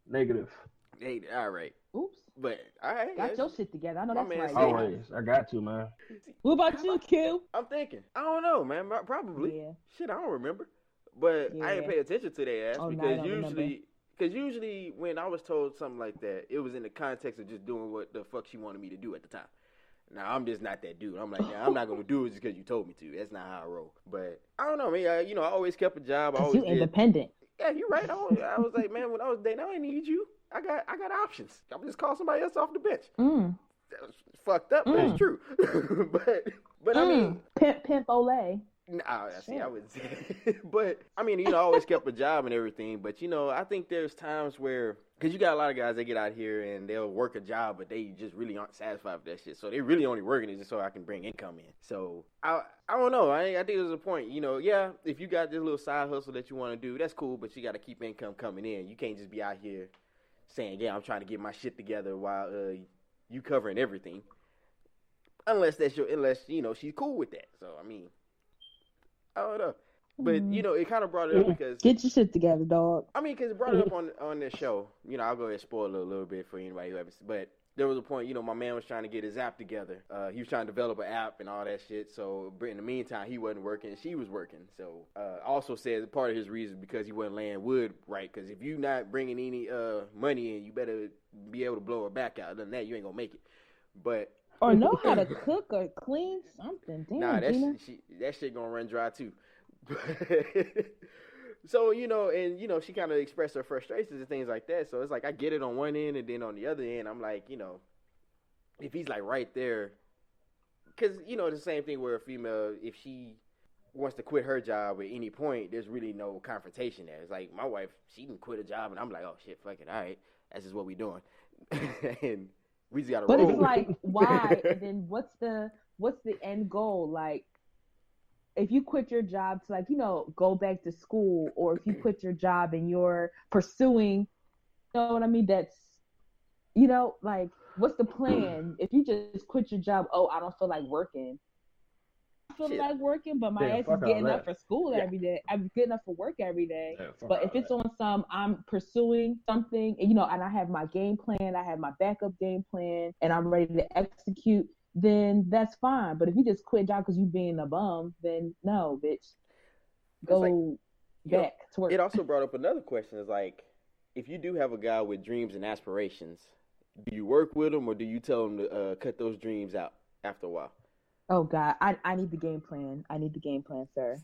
Negative. Hey, all right. Oops. But all right, got your shit together. I know that's right. Always, I got to, man. What about you, Q? I'm thinking. I don't know, man. Probably. Yeah. Shit, I don't remember. But I didn't pay attention to their ass because usually when I was told something like that, it was in the context of just doing what the fuck she wanted me to do at the time. Now, I'm just not that dude. I'm like, I'm not going to do it just because you told me to. That's not how I roll. But I don't know, man. I always kept a job. I always you independent. Yeah, you're right. I was like, man, when I was dating, I didn't need you. I got options. I'm just call somebody else off the bench. That was fucked up, but it's true. but I mean, pimp ole. Nah, see, I wouldn't say. But I mean, I always kept a job and everything. But I think there's times where, because you got a lot of guys that get out here and they'll work a job, but they just really aren't satisfied with that shit. So they really only working it just so I can bring income in. So I don't know. I think there's a point. Yeah, if you got this little side hustle that you want to do, that's cool. But you got to keep income coming in. You can't just be out here saying, "Yeah, I'm trying to get my shit together," while you covering everything. unless she's cool with that. So I mean, I don't know. But it kind of brought it up because get your shit together, dog. I mean, because it brought it up on this show. I'll go ahead and spoil it a little bit for anybody who haven't. But there was a point, my man was trying to get his app together. He was trying to develop an app and all that shit. So in the meantime, he wasn't working and she was working. So also said part of his reason because he wasn't laying wood right. Because if you not bringing any money in, you better be able to blow her back out. Other than that, you ain't gonna make it. But or know how to cook or clean something. Damn, nah, that shit gonna run dry too. So, she kind of expressed her frustrations and things like that. So it's like I get it on one end, and then on the other end, I'm like, if he's like right there, because the same thing where a female, if she wants to quit her job at any point, there's really no confrontation there. It's like my wife, she can quit a job, and I'm like, oh shit, fuck it, all right, that's just what we doing, and we just gotta roll. But it's like, why? And then what's the end goal? Like, if you quit your job to go back to school, or if you quit your job and you're pursuing, you know what I mean? That's, like, what's the plan? If you just quit your job, I don't feel like working. I feel like working, but my ass is getting up for school every day. I'm getting up for work every day. But if it's on I'm pursuing something, and I have my game plan, I have my backup game plan, and I'm ready to execute, then that's fine. But if you just quit job because you being a bum, then no, bitch. Go back to work. It also brought up another question. Is like, if you do have a guy with dreams and aspirations, do you work with him or do you tell him to cut those dreams out after a while? Oh God, I need the game plan. I need the game plan, sir.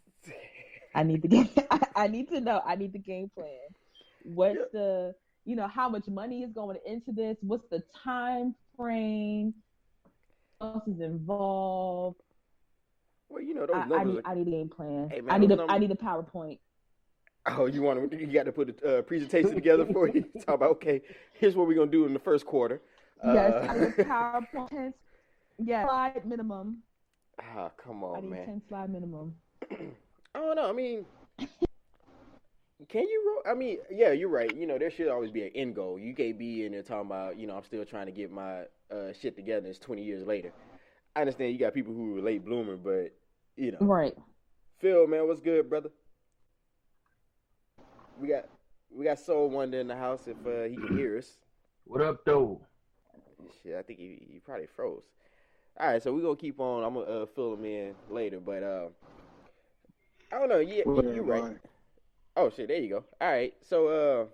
I need the game. I need to know. I need the game plan. What's the how much money is going into this? What's the time frame? Else is involved. Well, those numbers. I need a game plan. Hey, man, I need a PowerPoint. Oh, you got to put a presentation together for you. Talk about, okay, here's what we're gonna do in the first quarter. Yes, I need PowerPoint. Yeah, slide minimum. Ah, come on, man. I need 10 slide minimum. I don't know. I mean, can you? I mean, yeah, you're right. There should always be an end goal. You can't be in there talking about, I'm still trying to get my shit together. It's 20 years later. I understand you got people who are late bloomer, but right. Phil, man, what's good, brother? We got Soul Wonder in the house if he can hear us. What up, though? Shit, I think he probably froze. All right, so we're gonna keep on. I'm gonna fill him in later, but I don't know. Yeah, you're right. Oh shit, there you go. All right, so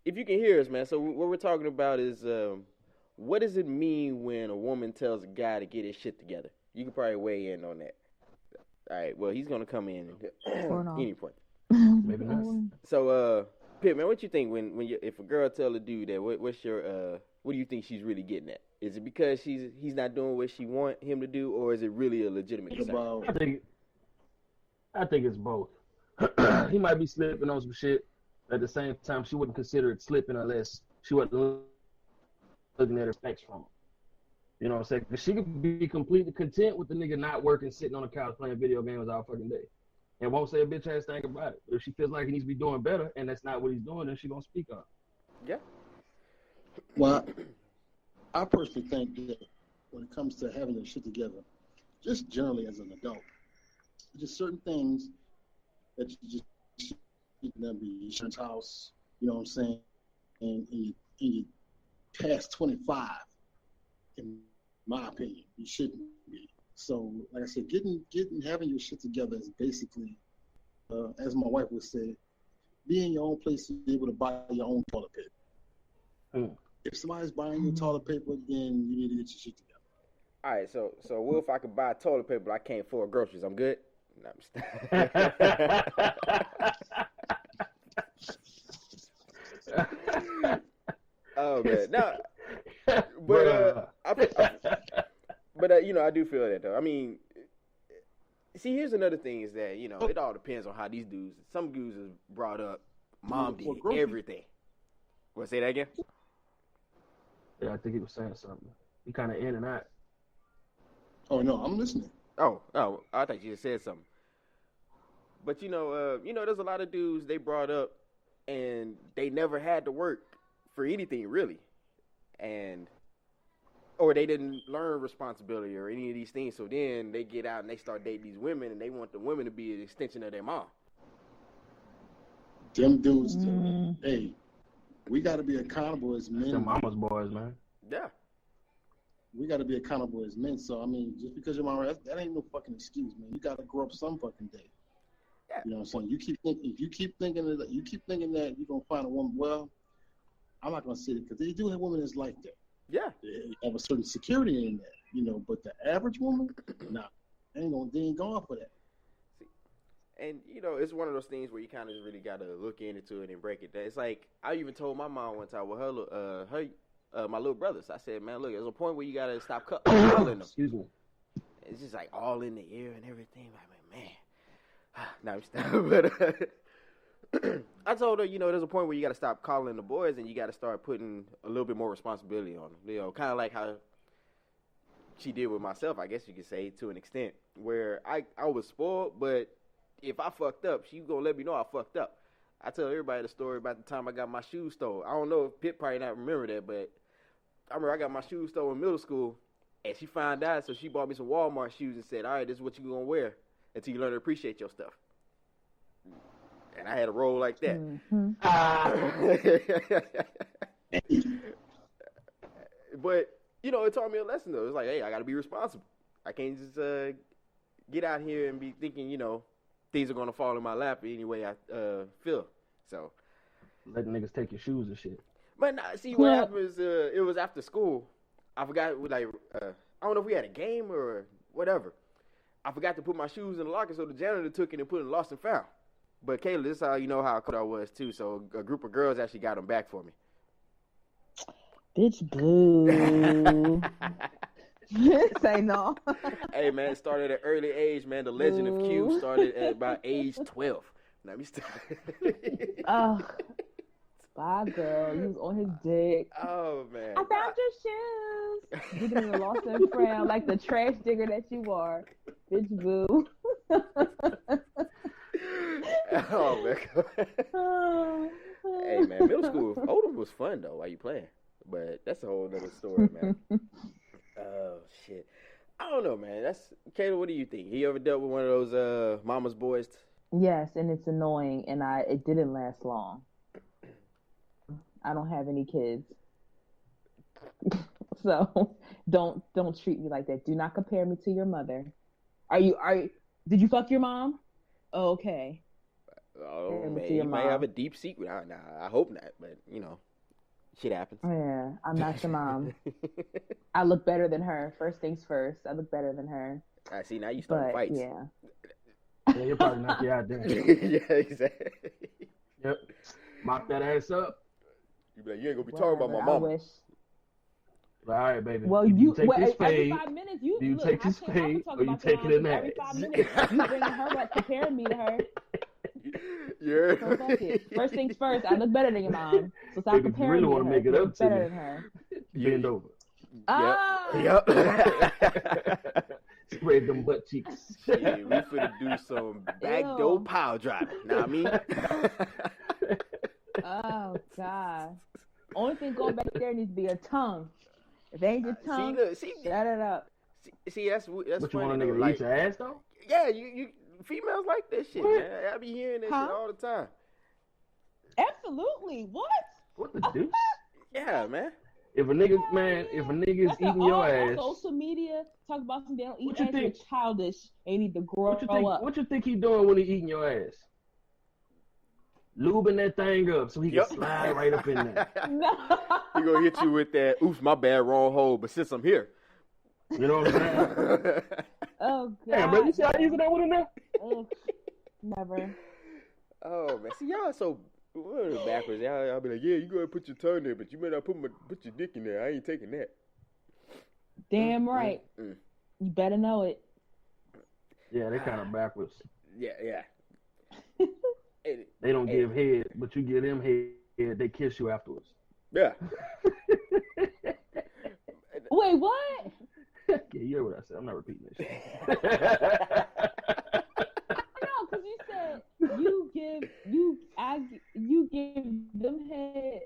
if you can hear us, man. So what we're talking about is what does it mean when a woman tells a guy to get his shit together? You can probably weigh in on that. All right, well he's gonna come in at any point. Maybe not. So Pip, man, what you think when if a girl tell a dude that what's your what do you think she's really getting at? Is it because he's not doing what she want him to do, or is it really a legitimate concern? I think it's both. He might be slipping on some shit. At the same time, she wouldn't consider it slipping unless she wasn't looking at her specs from him. You know what I'm saying? Because she could be completely content with the nigga not working, sitting on the couch playing video games all fucking day, and won't say a bitch ass thing about it. But if she feels like he needs to be doing better, and that's not what he's doing, then she gonna speak up. Yeah. Well, I personally think that when it comes to having your shit together, just generally as an adult, just certain things that you just shouldn't be your insurance house, you know what I'm saying, and you past 25, in my opinion, you shouldn't be. So, like I said, having your shit together is basically, as my wife would say, be in your own place to be able to buy your own toilet paper. If somebody's buying you toilet paper, then you need to get your shit together. All right, so what if I could buy toilet paper but I can't afford groceries? I'm good? No, I'm oh man, no, but I do feel that though. I mean, see, here's another thing is that it all depends on how these dudes. Some dudes is brought up, mom did everything. Want to say that again? Yeah, I think he was saying something. He kind of in and out. Oh no, I'm listening. Oh, I thought you just said something. But there's a lot of dudes they brought up, and they never had to work for anything really, and or they didn't learn responsibility or any of these things. So then they get out and they start dating these women, and they want the women to be an extension of their mom. Them dudes, hey, we got to be accountable as men. Them mama's boys, man. Yeah. We got to be accountable as men. So I mean, just because your mama, that ain't no fucking excuse, man. You got to grow up some fucking day. Yeah. You know what I'm saying? If you keep thinking that you're gonna find a woman. Well, I'm not gonna say it because they do have women that's like that. Yeah. They have a certain security in that, you know. But the average woman, nah, they ain't going for that. And, you know, it's one of those things where you kind of really got to look into it and break it down. It's like, I even told my mom one time with my little brothers, I said, man, look, there's a point where you got to stop calling them. Excuse me. It's just like all in the air and everything. I'm like, man. Now I'm stopping. But I told her, you know, there's a point where you got to stop calling the boys and you got to start putting a little bit more responsibility on them. You know, kind of like how she did with myself, I guess you could say, to an extent, where I was spoiled, but if I fucked up, she gonna let me know I fucked up. I tell everybody the story about the time I got my shoes stolen. I don't know if Pip probably not remember that, but I remember I got my shoes stolen in middle school, and she found out, so she bought me some Walmart shoes and said, all right, this is what you gonna wear until you learn to appreciate your stuff. And I had a roll like that. But, you know, it taught me a lesson, though. It's like, hey, I gotta be responsible. I can't just get out here and be thinking, you know, things are gonna fall in my lap any way I feel. So Letting niggas take your shoes and shit. But nah, see what happened is it was after school. I forgot I don't know if we had a game or whatever. I forgot to put my shoes in the locker, so the janitor took it and put it in lost and found. But Kayla, this is how you know how cold I was too. So a group of girls actually got them back for me. Bitch, boo. Say no. Hey man, it started at an early age, man. The legend of Q started at about age 12. Let me start. Oh, bye, girl. He was on his dick. Oh man. I found your shoes. Digging in the lost and found like the trash digger that you are. Bitch, boo. Oh man. Hey man, middle school, Oldham was fun though while you playing. But that's a whole other story, man. Oh shit. I don't know, man. That's Kayla, what do you think? You ever dealt with one of those mama's boys? Yes, and it's annoying, and it didn't last long. I don't have any kids. So don't treat me like that. Do not compare me to your mother. Did you fuck your mom? Oh, okay. Oh man, you might have a deep secret. I hope not, but you know. Shit happens. Yeah, I'm not your mom. I look better than her. First things first. I look better than her. I see. Now you start fights. Yeah. Yeah, you'll probably knock you out there. Yeah, exactly. Yep. Mop that ass up. You be like, you ain't gonna be talking about my mama. I wish. Like, all right, baby. Well, you take this every spade. 5 minutes, Do you take this spade or you take it in that? Every 5 minutes, you bringing her up, comparing me to her. Yeah. So fuck it. First things first, I look better than your mom. So stop Baby, comparing you really me want to to her. make it up to better me. than her. Bend over. Yep. Spread them butt cheeks. Shit, we finna do some backdoor pile driving. Know what I mean? Oh, God. Only thing going back there needs to be a tongue. If they ain't your tongue, shut it up. See, that's But funny. you want a nigga to eat your ass, though? Yeah, you females like that shit, man. I be hearing that shit all the time. Absolutely. What? What the deuce? Yeah, man. If a nigga, is eating your ass. Social media talk about some damn eat ass. You're childish. And you need to grow up. What you think he doing when he eating your ass? Lubing that thing up so he can slide right up in there. No. He gonna hit you with that, oops, my bad, wrong hole, but since I'm here. You know what I'm saying? Oh, God. Yeah, bro, you see how easy that would have been? Oh, never. Oh, man. See, y'all so backwards. Y'all be like, yeah, you go ahead and put your tongue there, but you better not put your dick in there. I ain't taking that. Damn right. You better know it. Yeah, they kind of backwards. Yeah. They don't give head, but you give them head, they kiss you afterwards. Yeah. Wait, what? Yeah, you heard what I said. I'm not repeating this shit. No, because you said you give them head.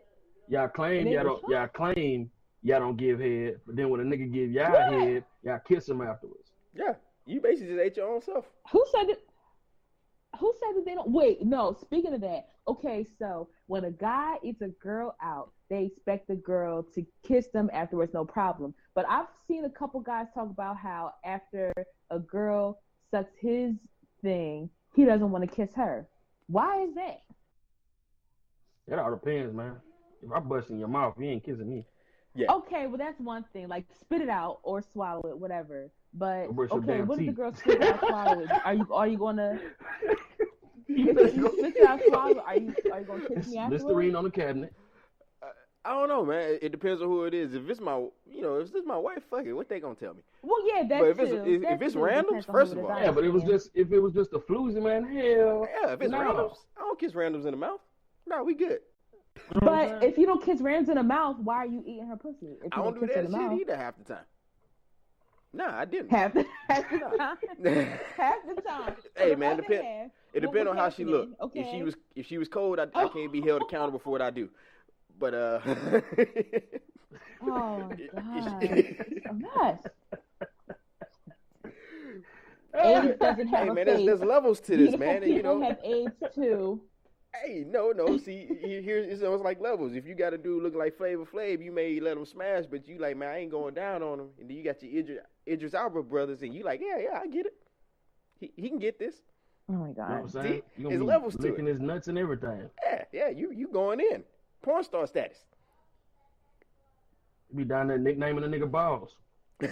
Y'all claim y'all don't give head. But then when a nigga give y'all head, y'all kiss him afterwards. Yeah, you basically just ate your own self. Who said that? Who said that they don't? Wait, no. Speaking of that, okay, so when a guy eats a girl out, they expect the girl to kiss them afterwards, no problem. But I've seen a couple guys talk about how after a girl sucks his thing, he doesn't want to kiss her. Why is that? That all depends, man. If I bust in your mouth, you ain't kissing me. Yeah. Okay, well that's one thing. Like spit it out or swallow it, whatever. But brush your okay, damn what if the teeth. girl spit it out, swallow it? Are you gonna? If you spit it out, swallow, are you gonna kiss me afterwards? Listerine on the cabinet. I don't know, man. It depends on who it is. If it's my, if this my wife, fuck it. What they gonna tell me? Well, yeah, that's But true. if it's randoms, first of all, Yeah, but if it was just a floozy, man, hell. Yeah, if it's no. randoms, I don't kiss randoms in the mouth. No, we good. You know what I'm But saying? if you don't kiss randoms in the mouth, why are you eating her pussy? If you I don't do kiss her that in the shit mouth? either half the time. Nah, I didn't. Half the time. Half the time. Hey, So man, the other half, It what depends was on how she happening? looked. Okay. If she was cold, I can't be held accountable for what I do. But Oh my god, it's a mess. AIDS doesn't have hey a man, face. there's levels to this, Beautiful man. And, people have AIDS too. Hey, no. See, here it's almost like levels. If you got a dude looking like Flavor Flav, you may let him smash, but you like, man, I ain't going down on him. And then you got your Idris Elba brothers, and you like, yeah, I get it. He can get this. Oh my You know what I'm god. saying? You There's gonna levels be to licking it. his nuts and everything. Yeah, you going in. Porn star status. You be down there nicknaming the nigga balls. Oh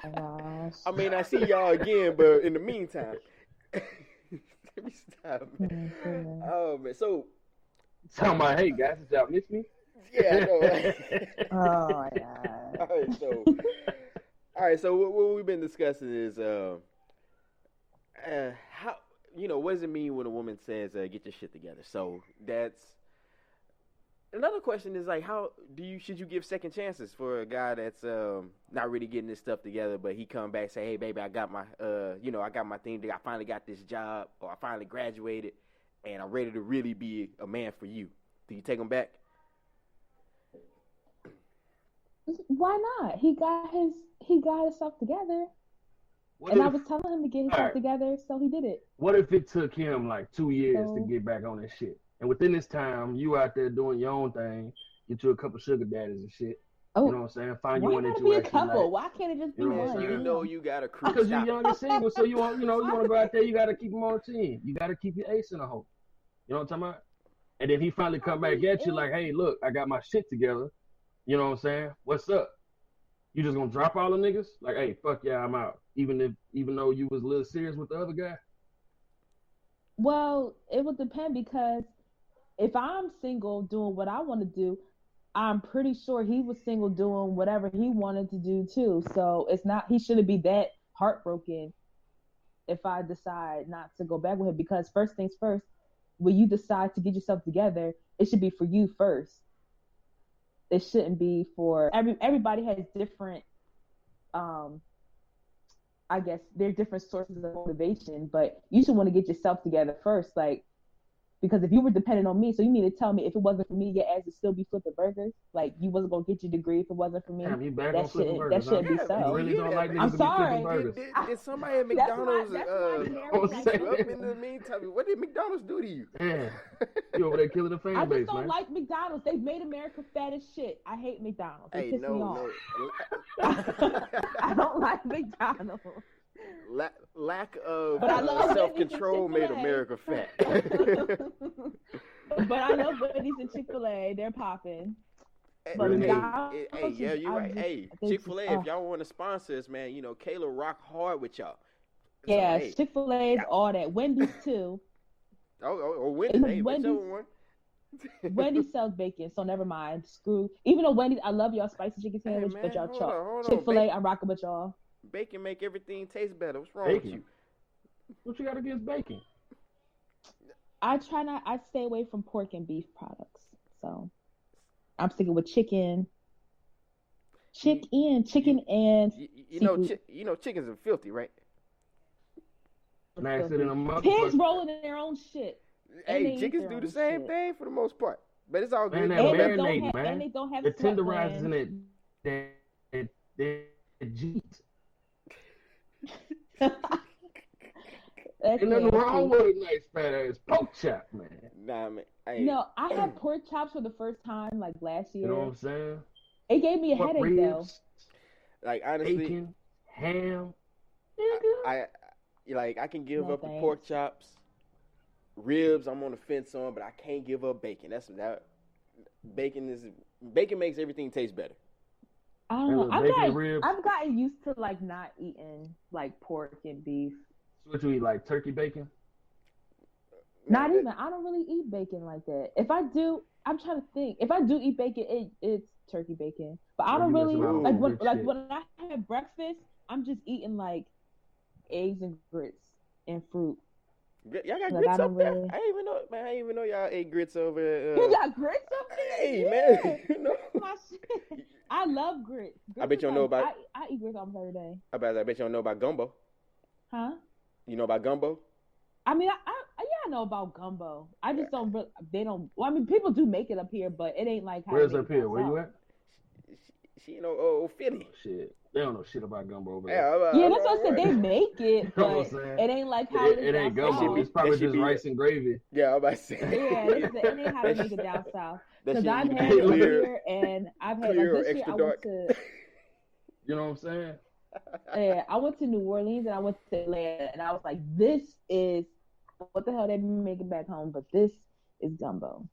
my gosh. I mean, I see y'all again, but in the meantime, let me stop, man. Oh man, so Talking about, hey guys, did y'all miss me? yeah, I know. Oh my god. All right, so what we've been discussing is how what does it mean when a woman says get your shit together? So that's another question is like, how should you give second chances for a guy that's not really getting his stuff together, but he come back and say, hey baby, I got my I got my thing, I finally got this job, or I finally graduated and I'm ready to really be a man for you. Do you take him back? Why not? He got himself together. I was telling him to get himself together, so he did it. What if it took him like 2 years So- to get back on that shit? And within this time, you out there doing your own thing, get you a couple sugar daddies and shit. Oh, You know what I'm saying? Find you why one that gotta you be a actually couple? like. Why can't it just be You know what I'm one? saying? You know you got a crew. Because you're young and single, so you want to go out there, you got to keep him on the team. You got to keep your ace in the hole. You know what I'm talking about? And then he finally come back at you like, hey, look, I got my shit together. You know what I'm saying? What's up? You just gonna drop all the niggas? Like, hey, fuck yeah, I'm out. Even though you was a little serious with the other guy? Well, it would depend, because if I'm single doing what I want to do, I'm pretty sure he was single doing whatever he wanted to do too. So he shouldn't be that heartbroken if I decide not to go back with him, because first things first, when you decide to get yourself together, it should be for you first. It shouldn't be for everybody has different, I guess they're different sources of motivation, but you should want to get yourself together first. Like, because if you were dependent on me, so you mean to tell me if it wasn't for me, your ass would still be flipping burgers? Like, you wasn't going to get your degree if it wasn't for me? Damn, you back on That flipping shouldn't, burgers, that shouldn't huh? be so. You really don't like niggas I'm to be sorry. flipping burgers. Did somebody at That's why McDonald's Mary you up in the meantime? What did McDonald's do to you? Man, you over there killing the fan I base, just don't man. like McDonald's. They've made America fat as shit. I hate McDonald's. They Hey, piss me off. no. I don't like McDonald's. Lack of But I love self-control Wendy's made and America fat. But I love Wendy's and Chick-fil-A. They're popping. But Really? McDonald's, Hey, yeah, you're right. Hey, they Chick-fil-A, just- if y'all want to sponsor us, man, Kayla rock hard with y'all. So, Yeah, hey, Chick-fil-A is all that. Wendy's too. or Wendy's, hey, whichever one. Wendy's sells bacon, so never mind. Screw. Even though Wendy's, I love y'all spicy chicken Hey, sandwich, man, but y'all hold chalk. on. Chick-fil-A, I'm rocking with y'all. Bacon make everything taste better. What's wrong Bacon? with you? What you got against bacon? I stay away from pork and beef products. So I'm sticking with chicken. Chicken and Chickens are filthy, right? Nice it in a pigs motherfucker. rolling in their own shit. And they Hey, eat chickens their do own the same shit. thing for the most part, but it's all good. Man, that And they marinating, don't man. have The sweat tenderizing glands. it. that jeans. That's Ain't nothing nasty. wrong with a nice fat ass pork chop, man. Nah, man. No, I had pork chops for the first time like last year. You know what I'm saying? It gave me a Pork headache though. ribs, Like honestly, bacon, ham. I I can give No up the thanks. pork chops, ribs. I'm on the fence on, but I can't give up bacon. Bacon makes everything taste better. I don't know. Bacon and ribs. I've gotten used to like not eating like pork and beef. So what you eat, like turkey bacon? Not even. I don't really eat bacon like that. If I do, I'm trying to think. If I do eat bacon, it's turkey bacon. But I don't really Ooh, when good shit. when I have breakfast, I'm just eating like eggs and grits and fruit. Y'all got Like, I grits don't up there? really- I didn't even know, man. I didn't even know y'all ate grits over there. You got grits up there? Hey, Yeah. man. You know. My shit. I love grits. I bet you don't know about- I eat grits almost every day. I bet you don't know about gumbo. Huh? You know about gumbo? I mean, I know about gumbo. I just don't. They don't. Well, I mean, people do make it up here, but it ain't like how. Where's they make up here? it Where down you south. at? She you know, Philly. Shit. They don't know shit about gumbo over Yeah, there. Yeah, that's what I said. They make it, You know but what I'm saying? it ain't like how It ain't down gumbo. south. It's probably That should just be- rice and gravy. Yeah, I'm about to say. Yeah, it ain't how they make it down south. That Because shit I've need to had be it clear. here, and I've had clear or like this year. extra I dark. went to You know what I'm saying? I went to New Orleans and I went to Atlanta, and I was like, this is what the hell they make it back home, but this is gumbo.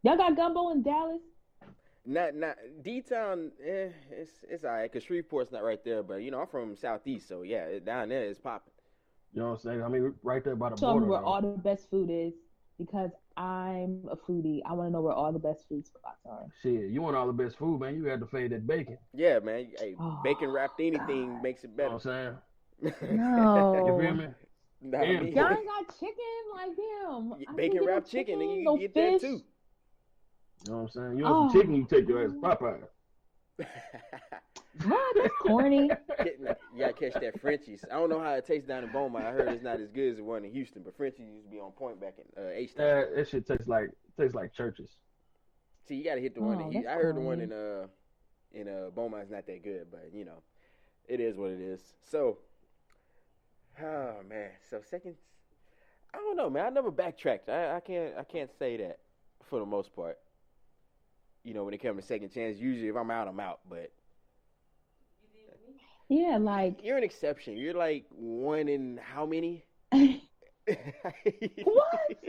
Y'all got gumbo in Dallas? Not D-Town, it's all right, because Shreveport's not right there, but, you know, I'm from Southeast, so, yeah, down there it's popping. You know what I'm saying? I mean, right there by the Show me border. where though. all the best food is, because I'm a foodie. I want to know where all the best food spots are. Shit, you want all the best food, man. You got to fade that bacon. Yeah, man, hey, Oh, bacon wrapped anything God. makes it You know better. what I'm saying? No. You feel me? Nah, Damn. me- Y'all ain't got chicken like them. I bacon can't get wrapped no chicken, nigga, you no can get that fish. too. You know what I'm saying? You want some chicken, you take your ass to Popeye. What? That's corny. You gotta catch that Frenchies. I don't know how it tastes down in Beaumont. I heard it's not as good as the one in Houston, but Frenchies used to be on point back in H-Town. That shit tastes like churches. See, you gotta hit the one Oh, in that's I heard the one corny. in Beaumont's not that good, but you know, it is what it is. So, oh man, so second, I don't know, man. I never backtracked. I can't say that for the most part. You know, when it comes to second chance, usually if I'm out, I'm out. But Yeah, like you're an exception. You're like one in how many? what?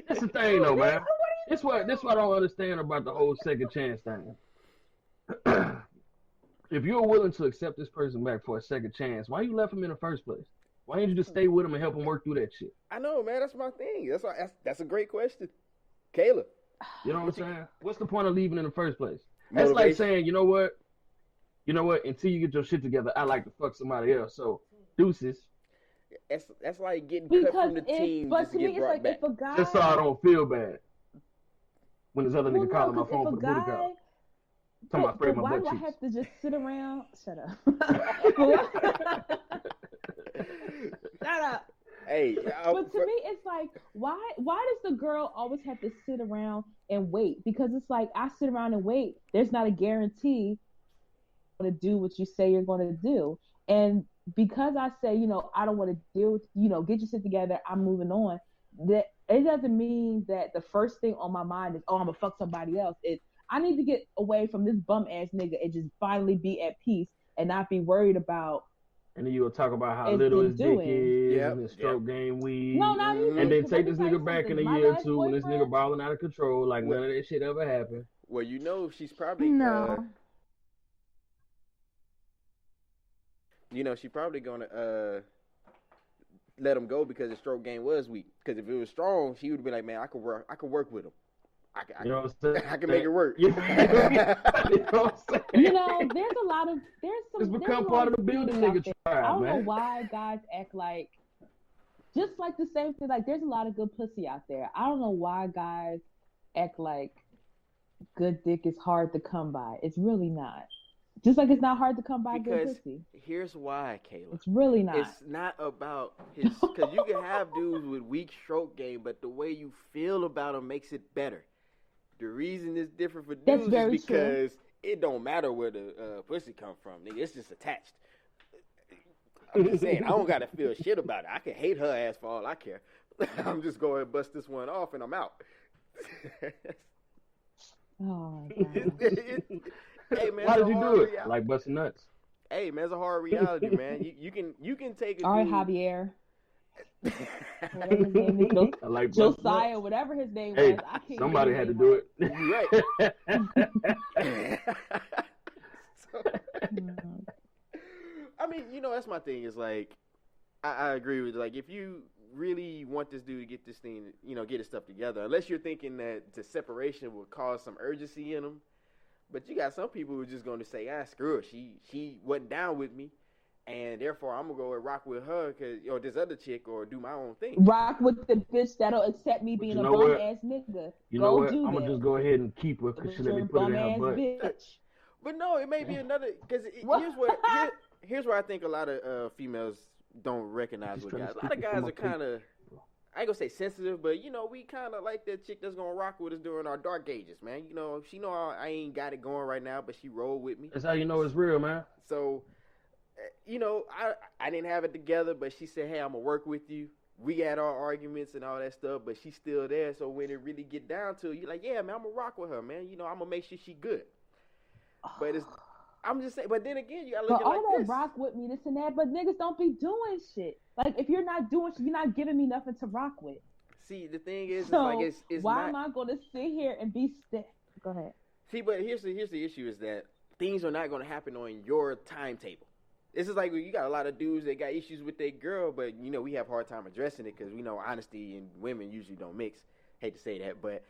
That's the thing, though, man. This what I don't understand about the whole second chance thing. If you're willing to accept this person back for a second chance, why you left him in the first place? Why didn't you just stay with him and help him work through that shit? I know, man. That's my thing. That's a great question, Kayla. You know what I'm saying? What's the point of leaving in the first place? That's like Motivation. saying, you know what? Until you get your shit together, I like to fuck somebody else. So deuces. That's like getting cut Because from the team but just to to me, get it's brought like back. if a guy. Just so I don't feel bad when this other Well, nigga calling my 'cause phone for if the a booty guy. call. Talking about spray my why butt do I cheeks. have to just sit around? Shut up. Shut up. Hey, But to me, it's like, why does the girl always have to sit around and wait? Because it's like, I sit around and wait. There's not a guarantee you're going to do what you say you're going to do. And because I say, I don't want to deal with, get your shit together, I'm moving on. That it doesn't mean that the first thing on my mind is, I'm going to fuck somebody else. I need to get away from this bum ass nigga and just finally be at peace and not be worried about. And then you will talk about how It's little been his dick doing. is Yep, and his stroke game weed. No, not even. And then 'cause take let me this tell you nigga back in a something. My year or last two when this nigga boyfriend- balling out of control, like What? none of that shit ever happened. well, she's probably No. She's probably gonna let him go because his stroke game was weak. Because if it was strong, she would be like, man, I could work with him. I You know what I'm saying? I can make it work. You know what I'm saying? There's some. It's there's become a part lot of the building things out nigga there. tribe, I don't know man. why guys act like, just like the same thing. Like, there's a lot of good pussy out there. I don't know why guys act like good dick is hard to come by. It's really not. Just like it's not hard to come by good Because pussy. here's why, Kayla. It's really not. It's not about his, because you can have dudes with weak stroke game, but the way you feel about them makes it better. The reason it's different for That's dudes very is because it don't matter where the pussy come from, nigga. It's just attached. I'm just saying, I don't gotta feel shit about it. I can hate her ass for all I care. I'm just going to bust this one off and I'm out. Oh my God. Hey man, why did you do it? reality. Like busting nuts. Hey man, it's a hard reality, man. You can take a All right, dude. Javier. Whatever his name is, I like busting Josiah, nuts. whatever his name Hey, was. I can't somebody had to remember do it. You right. So, I mean, that's my thing. Is like, I agree with like if you really want this dude to get this thing, get his stuff together. Unless you're thinking that the separation will cause some urgency in him. But you got some people who are just going to say, screw her. She wasn't down with me. And therefore, I'm going to go and rock with her or this other chick or do my own thing. Rock with the bitch that'll accept me being a bum-ass nigga. You know what? I'm going to just go ahead and keep her because she let me put it in her butt. Bitch. But no, it may be another, because here's where I think a lot of females don't recognize what guys. A lot of guys are kind of, I ain't gonna say sensitive, but we kind of like that chick that's gonna rock with us during our dark ages, man. She know I ain't got it going right now, but she rolled with me. That's how you know it's real, man. So, I didn't have it together, but she said, "Hey, I'm gonna work with you." We had our arguments and all that stuff, but she's still there. So when it really get down to it, you're like, "Yeah, man, I'm gonna rock with her, man. I'm gonna make sure she good." But I'm just saying. But then again, you gotta look at it like all this. that rock with me, this and that. But niggas don't be doing shit. Like if you're not doing shit, you're not giving me nothing to rock with. See, the thing is, So it's why not... am I gonna sit here and be stiff? Go ahead. See, but here's the issue is that things are not gonna happen on your timetable. This is like you got a lot of dudes that got issues with their girl, but we have a hard time addressing it because we know honesty and women usually don't mix. Hate to say that, but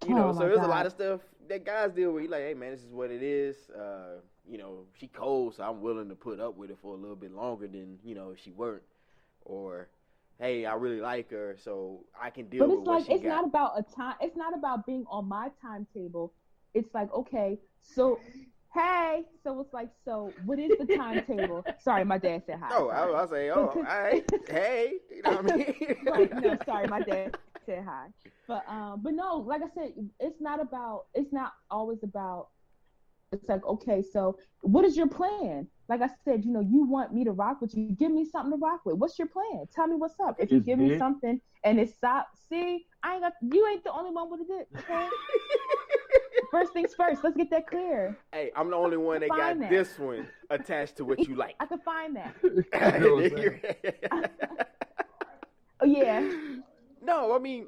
so there's a lot of stuff that guys deal with. You're like, hey man, this is what it is. She cold, so I'm willing to put up with it for a little bit longer than if she weren't. Or, hey, I really like her, so I can deal with what she got. But it's not about a time. It's not about being on my timetable. It's like, okay, so. Hey, so it's like, so what is the timetable? Sorry, my dad said hi. Oh, I'll say, all right, hey, you know what I mean? Right, no, sorry, my dad said hi. But no, like I said, it's not always about, it's like, okay, so what is your plan? Like I said, you want me to rock with you. Give me something to rock with. What's your plan? Tell me what's up. If you give me something and it's you ain't the only one with it, okay? First things first, let's get that clear. Hey, I'm the only one that got this one attached to what you like. I can find that. Oh, yeah. No, I mean,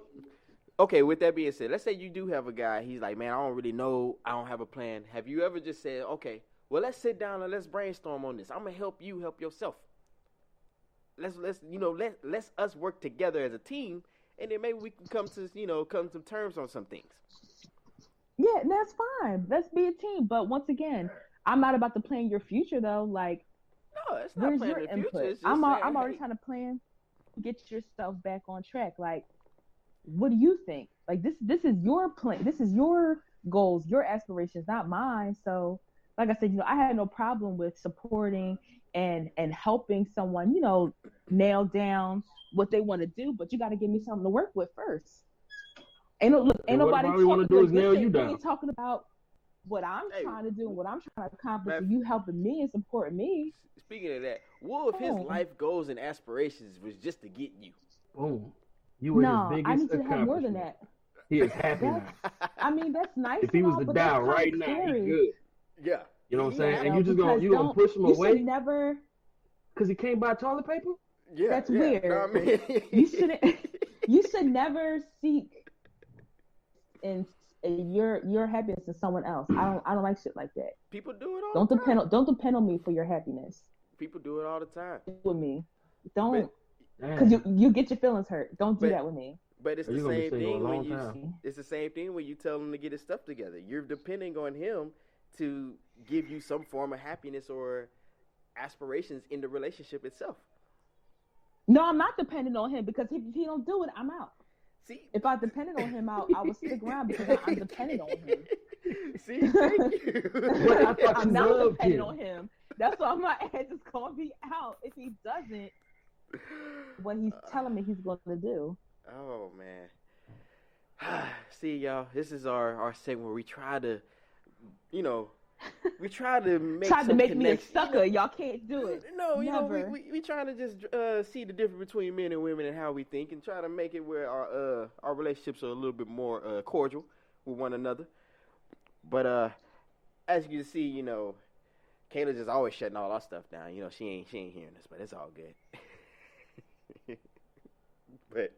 okay, with that being said, let's say you do have a guy, he's like, man, I don't really know, I don't have a plan. Have you ever just said, okay, well, let's sit down and let's brainstorm on this. I'm going to help you help yourself. Let's us work together as a team, and then maybe we can come to terms on some things. Yeah, that's fine. Let's be a team. But once again, I'm not about to plan your future though. Like, no, it's not where's your input? I'm already trying to plan, get yourself back on track. Like, what do you think? Like, this is your plan. This is your goals, your aspirations, not mine. So, like I said, I had no problem with supporting and helping someone, nail down what they want to do. But you got to give me something to work with first. Ain't nobody want to do is nail you down. We talking about what I'm trying to do and what I'm trying to accomplish, and you helping me and supporting me. Speaking of that, what if his life goals and aspirations was just to get you? Boom. You were his biggest I need to have more than accomplishment. that. He is happy now. I mean, that's nice. If he was to die right now, he's good. Yeah. You know what I'm saying? And you gonna push him away? You should never. Because he can't buy toilet paper? Yeah. That's weird. No, I mean... You should never seek in your happiness in someone else. I don't like shit like that. People do it all don't the depend time. Don't depend on me for your happiness. People do it all the time. With me, don't, because you get your feelings hurt. Don't do that with me. But it's the same thing when it's the same thing when you tell him to get his stuff together. You're depending on him to give you some form of happiness or aspirations in the relationship itself. No, I'm not dependent on him because if he don't do it, I'm out. See, if I depended on him, I would stick around because I'm dependent on him. See, thank you. I'm not dependent on him. That's why my ass is gonna be out if he doesn't what he's telling me he's going to do. Oh man. See, y'all, this is our segment where we try to, We try to make Tried to make me a connection. sucker. Y'all can't do it. No, you Never. know, we trying to just see the difference between men and women and how we think, and try to make it where our relationships are a little bit more cordial with one another. But as you can see, you know, Kayla just always shutting all our stuff down. You know, she ain't hearing us, but it's all good. But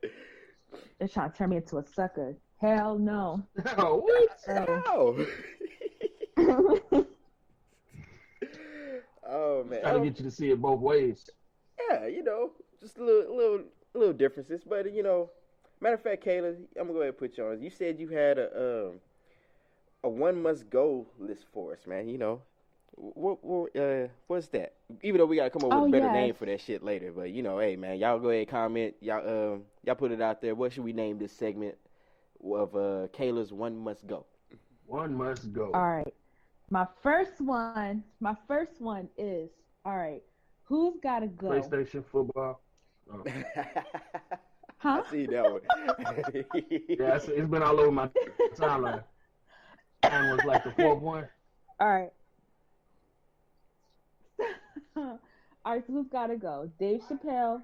They're trying to turn me into a sucker. Hell no. Oh, what? no. Oh man, Trying to get you to see it both ways. yeah, you know, just little differences. But you know, matter of fact, Kayla, I'm gonna go ahead and put you on. You said you had a one must go list for us, man. You know, what's that? Even though we gotta come up with a better name for that shit later, but you know, hey man, y'all go ahead and comment. Y'all put it out there. What should we name this segment of Kayla's one must go? One must go. All right. My first one is, all right, who's got to go? PlayStation, football. Oh. Huh? I see that one. Yeah, it's been all over my timeline. Mine was like the fourth one. All right. All right, so who's got to go? Dave Chappelle,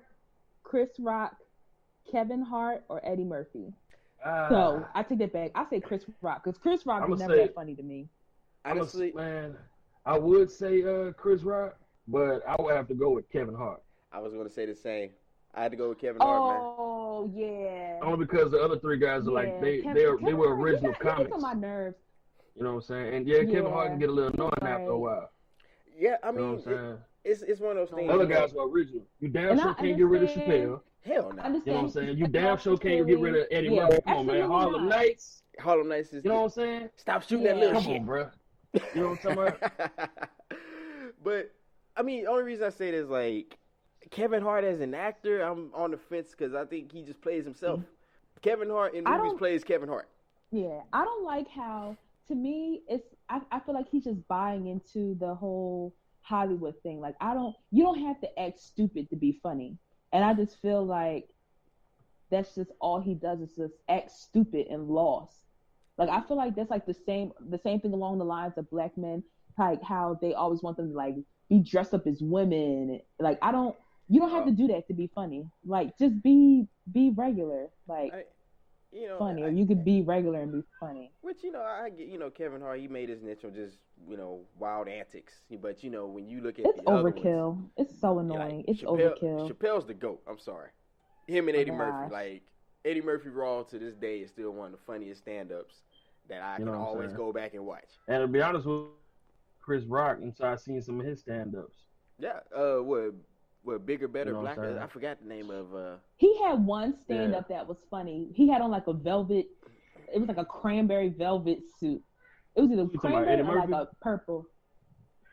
Chris Rock, Kevin Hart, or Eddie Murphy? So I take that back. I say Chris Rock because Chris Rock was never that funny to me. Honestly, man, I would say Chris Rock, but I would have to go with Kevin Hart. I was gonna say the same. I had to go with Kevin Hart, man. Oh yeah. Only because the other three guys are like they were original comics. On my nerves. You know what I'm saying? And Kevin Hart can get a little annoying after a while. Yeah, I mean, you know what I'm saying? It's one of those things. Other guys are original. You damn sure can't get rid of Chappelle. Hell no. You know what I'm saying? You damn sure can't get rid of Eddie Murphy. Come on, man. Harlem Nights. Harlem Nights is. You know what I'm saying? Stop shooting that little Come shit. on, bro. You know what I'm talking about? But I mean, the only reason I say this is like Kevin Hart as an actor, I'm on the fence because I think he just plays himself. Kevin Hart in movies plays Kevin Hart. Yeah, I don't like how. To me, I feel like he's just buying into the whole Hollywood thing. Like you don't have to act stupid to be funny. And I just feel like that's just all he does is just act stupid and lost. Like I feel like that's like the same thing along the lines of black men, like how they always want them to like be dressed up as women. Like you don't have to do that to be funny. Like just be regular. Like funny, or you could be regular and be funny. Which I get. Kevin Hart, he made his niche on just wild antics. But when you look at it's the overkill. Other ones, it's so annoying. It's overkill. Chappelle's the GOAT. I'm sorry, him and Eddie Murphy. Like Eddie Murphy Raw to this day is still one of the funniest stand-ups that I can always go back and watch. And to be honest with Chris Rock, until I seen some of his stand-ups. Yeah. What bigger, better, blacker? I forgot the name of. He had one stand-up that was funny. He had on like a velvet. It was like a cranberry velvet suit. It was either cranberry or like a purple.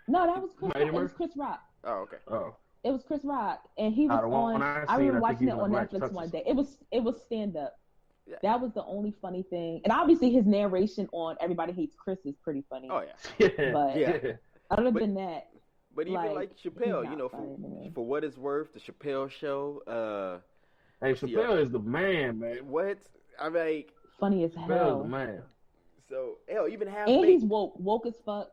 No, that was Chris Rock. It was Chris Rock. Oh, okay. Oh. It was Chris Rock, and he was on. I remember watching it on Netflix one day. It was stand-up. Yeah. That was the only funny thing, and obviously his narration on "Everybody Hates Chris" is pretty funny. Oh yeah. But other than that. But even like Chappelle, for what it's worth, the Chappelle show. Hey, Chappelle is the man. What? I'm like funny as hell. Chappelle is the man. So hell, even half. And he's woke as fuck.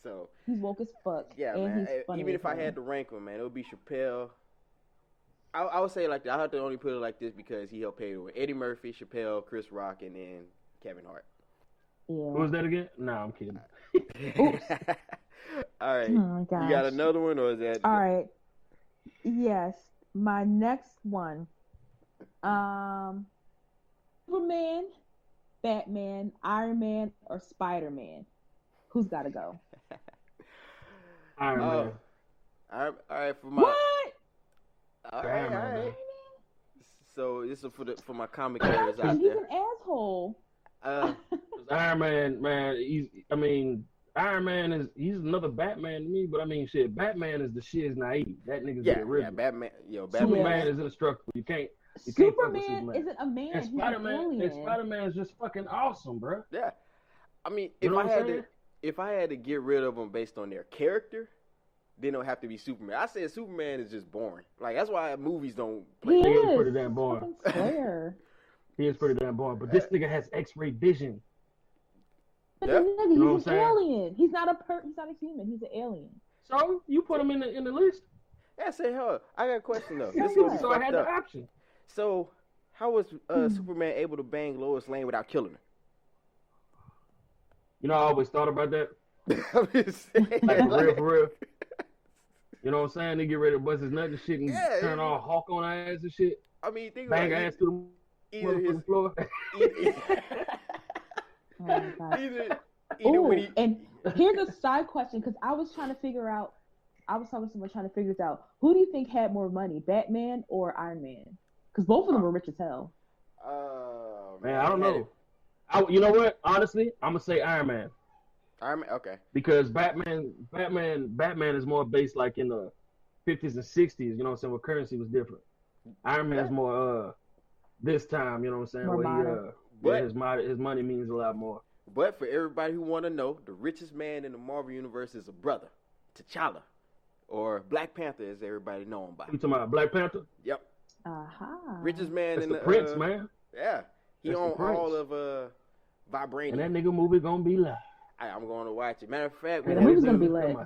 So he's woke as fuck. Yeah, and man. Even if I had to rank him, man, it would be Chappelle. I would say like I have to only put it like this because he helped pay the way. Eddie Murphy, Chappelle, Chris Rock, and then Kevin Hart. Yeah. Who was that again? No, I'm kidding. Oops. All right. Oh my gosh. You got another one, or is that? All right. Yes. My next one. Superman, Batman, Iron Man, or Spider-Man? Who's got to go? Iron Man. All right. For my. What? All right. So this is for my comic heroes out He's there. an asshole. Iron Man, Iron Man he's another Batman to me, but I mean, shit, Batman is the shiz naive. That nigga's the original. Yeah, Batman. Superman is indestructible. You can't Superman isn't a man. And Spider-Man is just fucking awesome, bro. Yeah, I mean, if I had to get rid of them based on their character, then it'll have to be Superman. I said Superman is just boring. Like that's why movies don't play. He is pretty damn boring. Swear. He is pretty damn boring, but this nigga has X-ray vision. Yeah. Nigga, You know he's what an I'm saying? alien. He's not a human. He's an alien. So you put him in the list. Yeah, say, huh? I got a question though. This is So gonna be So I fucked had up. the option. So, how was Superman able to bang Lois Lane without killing You know, I always thought about that. her? I'm just saying, Like for real. You know what I'm saying? They get ready to bust his nut and shit and Yeah, turn all Hawk on her ass and shit. I mean, think Bang about her ass to the either his, motherfucking floor. Oh my God. either Ooh, when he, and here's a side question because I was talking to someone trying to figure this out. Who do you think had more money, Batman or Iron Man? Because both of them were rich as hell. Man, I don't know. You know what? Honestly, I'm gonna say Iron Man Iron Man, okay. because Batman is more based like in the 50s and 60s. You know what I'm saying? Where currency was different. Iron Man's more this time. You know what I'm saying? More Where modern. his money means a lot more. But for everybody who want to know, the richest man in the Marvel universe is a brother, T'Challa, or Black Panther, as everybody know him by. You talking about Black Panther? Yep, Aha. richest man That's in the Prince, man. Yeah, he That's the own Prince. all of Vibranium. And that nigga movie gonna be live. I'm going to watch it. Matter of fact, Yeah, the movie's gonna be lit.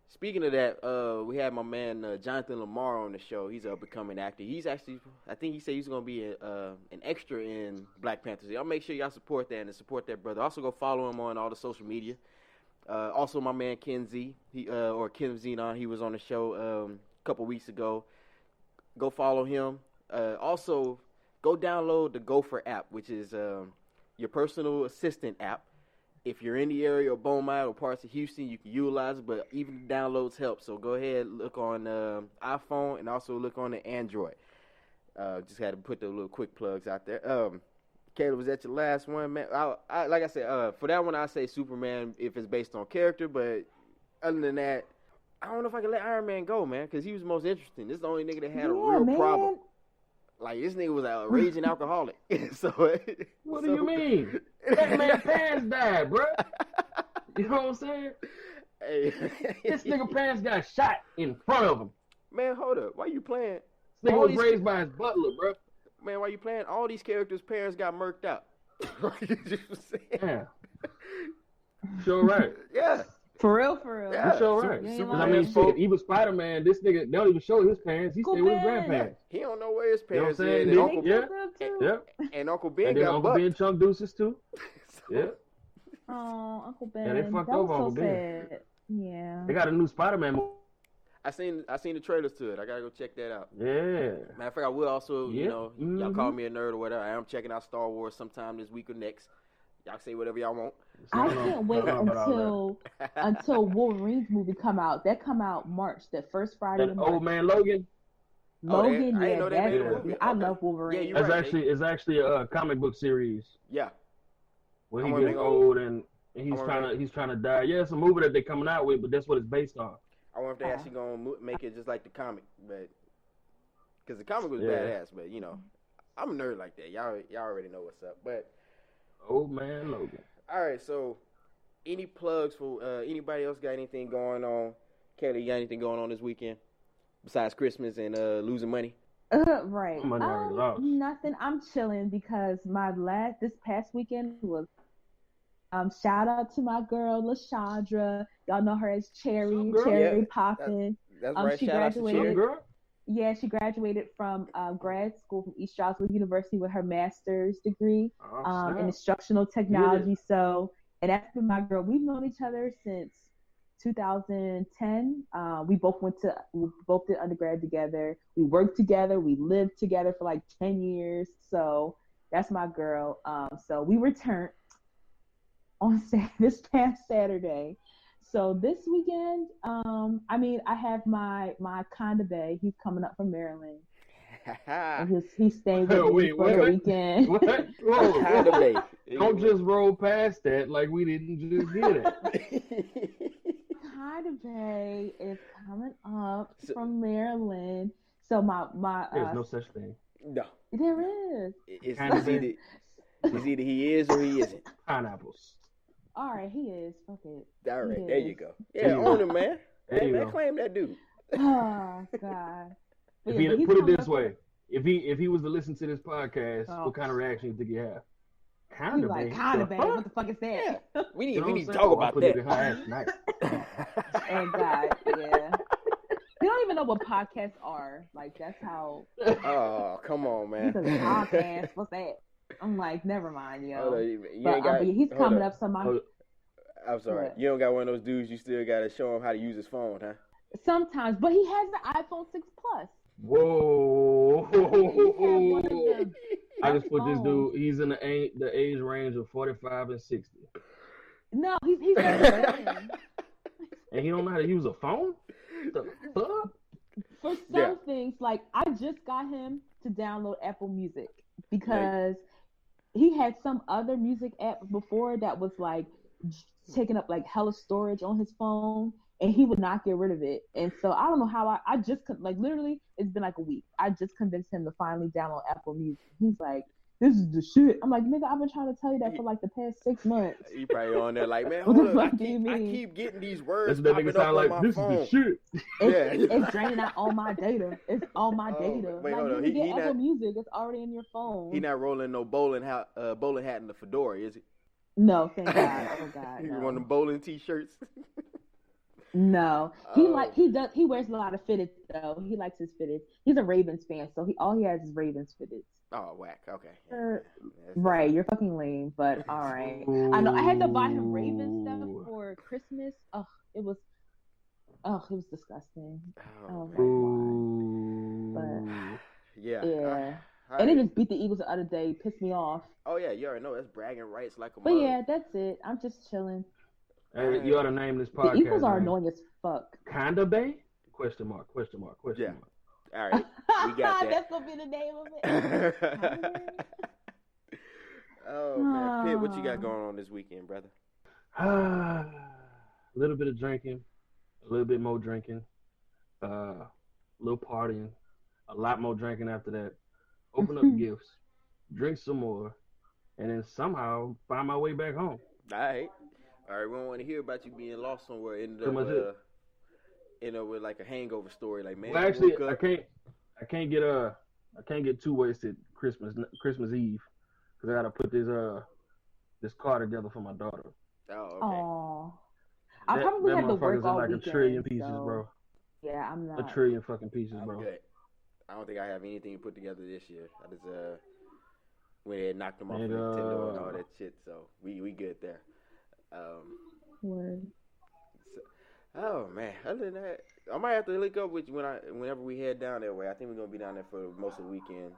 speaking of that, we had my man Jonathan Lamar on the show. He's an up and coming actor. He's actually, I think he said he's going to be an extra in Black Panther. So y'all make sure y'all support that and support that brother. Also go follow him on all the social media. Also my man Ken Z, or Kim Zenon, he was on the show a couple weeks ago. Go follow him. Also, go download the Gopher app, which is your personal assistant app. If you're in the area of Beaumont or parts of Houston, you can utilize it, but even the downloads help. So go ahead, look on iPhone and also look on the Android. Just had to put the little quick plugs out there. Caleb, was that your last one, man? I like I said, for that one, I say Superman if it's based on character, but other than that, I don't know if I can let Iron Man go, man, because he was the most interesting. This is the only nigga that had a real problem. Like, this nigga was a raging alcoholic. What do you mean? That man's pants died, bro. You know what I'm saying? Hey, This nigga pants got shot in front of him. man, hold up. Why you playing? This nigga All was these- raised by his butler, bro. Man, why you playing? All these characters' parents got murked out. You just saying. Yeah. Sure right. Yeah. For real. Yeah. You sure right. You ain't Because I lying. mean, shit, he was Spider-Man. This nigga, they don't even show his parents. He stayed with his grandparents. He don't know where his You know what parents I'm is. saying? And They Uncle, Yeah. Yeah. and Uncle Ben And then got Uncle bucked. Ben chunk deuces too. So- Yeah. Oh, Uncle Ben. Yeah, they fucked that over was so Uncle Ben. sad. Yeah. They got a new Spider-Man movie. I seen the trailers to it. I gotta go check that out. Yeah. Matter of fact, I will also, Yeah. you know, y'all Mhm. call me a nerd or whatever. I am checking out Star Wars sometime this week or next. Y'all say whatever y'all want. I can't wait I don't know about all until Wolverine's movie come out. That come out March, the first Friday That of March. old man Logan. Oh, Logan, I didn't yeah, know they that's made a movie. I Okay. love Wolverine. Yeah, you're right. It's actually a comic book series Yeah. where I he wanna gets make- old and he's I wanna trying to die. Yeah, it's a movie that they're coming out with, but that's what it's based on. I wonder if they actually gonna make it just like the comic, but because the comic was Yeah. badass. But you know, I'm a nerd like that. Y'all already know what's up. But Old man Logan. all right, so any plugs for anybody else got anything going on? Kelly, you got anything going on this weekend besides Christmas and losing money? Right. Money already lost. Nothing. I'm chilling because this past weekend was shout out to my girl LaShadra. Y'all know her as Cherry What's up, girl? Yeah, Poppin'. That's right. She Shout out to graduated. Cherry. Girl. Yeah, she graduated from grad school from East Stroudsburg University with her master's degree Oh, in snap. instructional technology. So, and that's been my girl. We've known each other since 2010. We both did undergrad together. We worked together. We lived together for like 10 years. So that's my girl. So we returned on this past Saturday. So this weekend, I have my kinda-bae. He's coming up from Maryland. And he's staying with me Wait, for the what? weekend. What? Whoa, whoa. Kinda-bae. Don't just roll past that like we didn't just get it. Kinda-bae is coming up So- from Maryland. So my There's no such thing. No, there is. it's Kinda-bae. either he is or he isn't. Pineapples. All right, he is. Fuck it. All right, He there is. you go. There Yeah, you own go. him, man. There Hey, you man, go. claim that dude. Oh God. But If he's put it coming this up- way, if he was to listen to this podcast, Oh. what kind of reaction do you think he'd have? Kinda, He's like, bae. kinda-bae. What the fuck is that? Yeah. We You know need to what I'm talk saying? I about put it in her that. ass tonight. And God, yeah. You don't even know what podcasts are. Like, that's how. Oh, come on, He man. says podcast. What's that? I'm like, never mind, yo. Hold on, you But, ain't got. but he's hold coming up. up. Somebody. Oh, I'm sorry. What? You don't got one of those dudes. You still got to show him how to use his phone, huh? Sometimes, but he has the iPhone 6 Plus. whoa. He has one of them. I just put this iPhones. dude, he's in the age range of 45 and 60. No, he's and And he don't know how to use a phone? The fuck? for some things, like I just got him to download Apple Music because he had some other music app before that was like taking up like hella storage on his phone, and he would not get rid of it. And so I don't know how I just like literally it's been like a week. I just convinced him to finally download Apple Music. He's like, this is the shit. I'm like, nigga, I've been trying to tell you that for like the past 6 months. He probably on there like, man, What hold the up. fuck do you I mean? keep getting these words That's what that popping nigga up sound on like. my This phone. is the shit. It's draining out all my data. It's all my data. wait, like hold you on. can He get Apple not- Music. It's already in your phone. He not rolling no bowling hat in the fedora, is he? No, thank God. Oh God, He no. one of them bowling t-shirts. No, he wears a lot of fitteds though. He likes his fitteds. He's a Ravens fan, so all he has is Ravens fitteds. Oh, whack. Okay. Right, you're fucking lame, but all right. I know I had to buy him Ravens stuff for Christmas. It was disgusting. Oh, Ooh. But yeah. and they just beat the Eagles the other day. Pissed me off. Oh yeah, you already know that's bragging rights like a But mother. yeah, that's it. I'm just chilling. Hey, you ought to name this podcast. The Eagles are name. annoying as fuck. Kinda-bae? Question mark. Yeah. All right, we got that. That's gonna be the name of it. Oh man, Pitt, what you got going on this weekend, brother? A little bit of drinking, a little bit more drinking, a little partying, a lot more drinking after that. Open up gifts, drink some more, and then somehow find my way back home. All right. We don't want to hear about you being lost somewhere. End up with like a hangover story, like man. Well, actually, woke up. I can't get too wasted Christmas Eve because I gotta put this car together for my daughter. Oh, okay. Aw. I probably that have to work motherfucker's all in like weekend, a trillion pieces, so, bro. Yeah, I'm not. A trillion fucking pieces, I'm bro. good. I don't think I have anything put together this year. I just went ahead and knocked them off of Nintendo and all that shit. So we good there. Word. Oh man! Other than that, I might have to link up with you whenever we head down that way. I think we're gonna be down there for most of the weekend.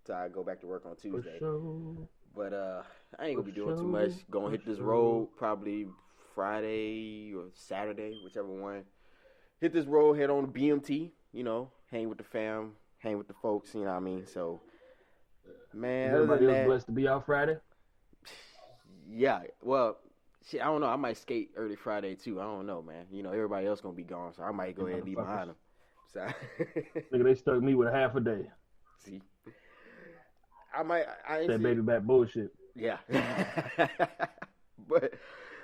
So I go back to work on Tuesday. But I ain't gonna be doing too much. Gonna hit this road probably Friday or Saturday, whichever one. Hit this road, head on to BMT. You know, hang with the fam, hang with the folks. You know what I mean? So, man, Everybody else blessed to be out Friday. Yeah. Well. Shit, I don't know. I might skate early Friday too. I don't know, man. You know, everybody else gonna be gone, so I might go ahead and leave behind them. So, nigga, they stuck me with a half a day. See, that baby back bullshit. Yeah. But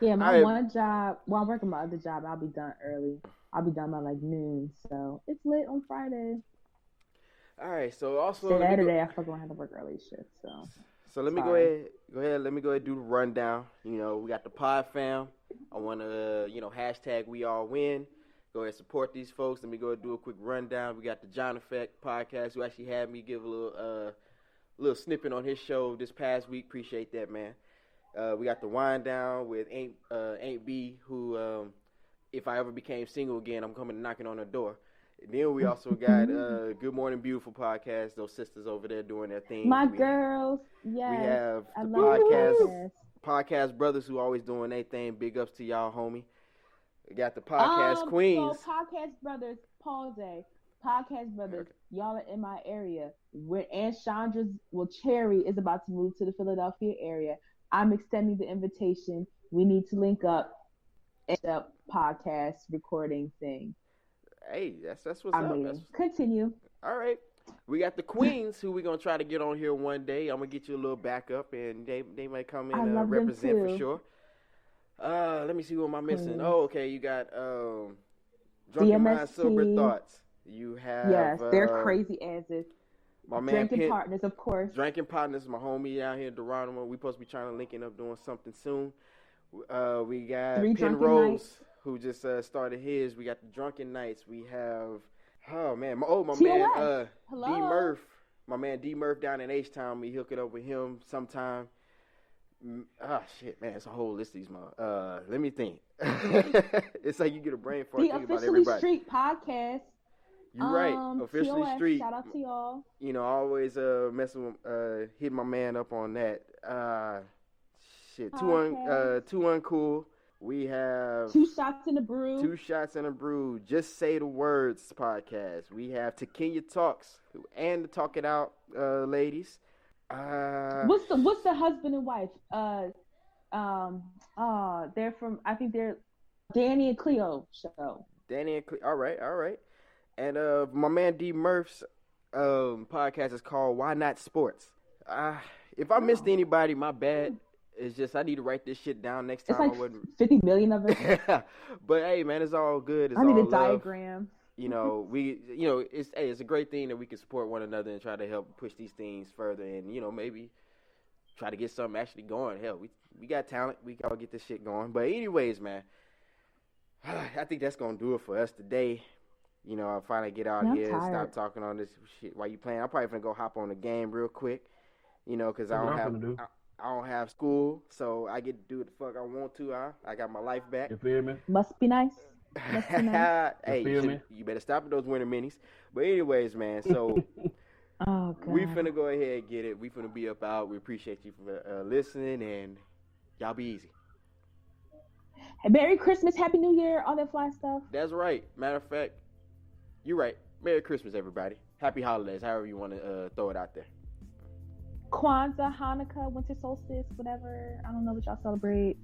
yeah, my one job. Well, I'm working my other job. I'll be done early. I'll be done by like noon, so it's lit on Friday. All right. So also Saturday, I fucking have to work early shit. So let me go ahead. Let me go ahead and do the rundown. You know, we got the pod fam. I want to, hashtag we all win. Go ahead and support these folks. Let me go ahead and do a quick rundown. We got the John Effect podcast, who actually had me give a little snippet on his show this past week. Appreciate that, man. We got the wind down with Ain't B, who, if I ever became single again, I'm coming knocking on her door. And then we also got Good Morning Beautiful podcast. Those sisters over there doing their thing. Girls, yes. We have the podcast brothers who always doing their thing. Big ups to y'all, homie. We got the podcast queens. So podcast brothers, podcast brothers, y'all are in my area. Where Aunt Chandra's Cherry is about to move to the Philadelphia area. I'm extending the invitation. We need to link up and the podcast recording thing. Hey, that's what's up. Continue. All right. We got the queens who we're going to try to get on here one day. I'm going to get you a little backup, and they might come in and represent for sure. Let me see who am I missing. Oh, okay. You got Drunken Mind, Sober Thoughts. You have... Yes, they're crazy asses. My man Drinking Penn, partners, of course. Drinking partners, my homie out here in Geronimo. We supposed to be trying to linking up doing something soon. We got Three Penn drunken Rose, nights. who just started his. We got the Drunken Nights. We have, oh man, my man Hello. D Murph. My man D Murph down in H-Town. We hook it up with him sometime. Shit, man, it's a whole list of these, let me think. It's like you get a brain fart The thinking about Officially everybody. Street podcast. You're right. Officially TOS, Street. Shout out to y'all. You know, I always messing with hitting my man up on that. Shit, too uncool. We have Two Shots in the Brew. Two Shots in a Brew. Just Say the Words podcast. We have Kinda Talks and the Talk It Out ladies. What's the husband and wife? They're from, I think they're Danny and Cleo show. Danny and Cleo. All right. And my man D Murph's podcast is called Why Not Sports. If I missed anybody, my bad. It's just I need to write this shit down next time. It's like 50 million of it. But hey, man, it's all good. It's I need all a love. diagram. You know, it's a great thing that we can support one another and try to help push these things further, and maybe try to get something actually going. Hell, we got talent. We gotta get this shit going. But anyways, man, I think that's gonna do it for us today. I'll finally get out here and stop talking on this shit while you playing. I'm probably gonna go hop on the game real quick. Because I don't have school, so I get to do what the fuck I want to. I got my life back. You feel me? Must be nice. Hey, you better stop at those winter minis. But anyways, man, so oh, God. we finna go ahead and get it. We finna be up out. We appreciate you for listening, and y'all be easy. Merry Christmas, Happy New Year, all that fly stuff. That's right. Matter of fact, you're right. Merry Christmas, everybody. Happy holidays, however you want to throw it out there. Kwanzaa, Hanukkah, winter solstice, whatever. I don't know what y'all celebrate.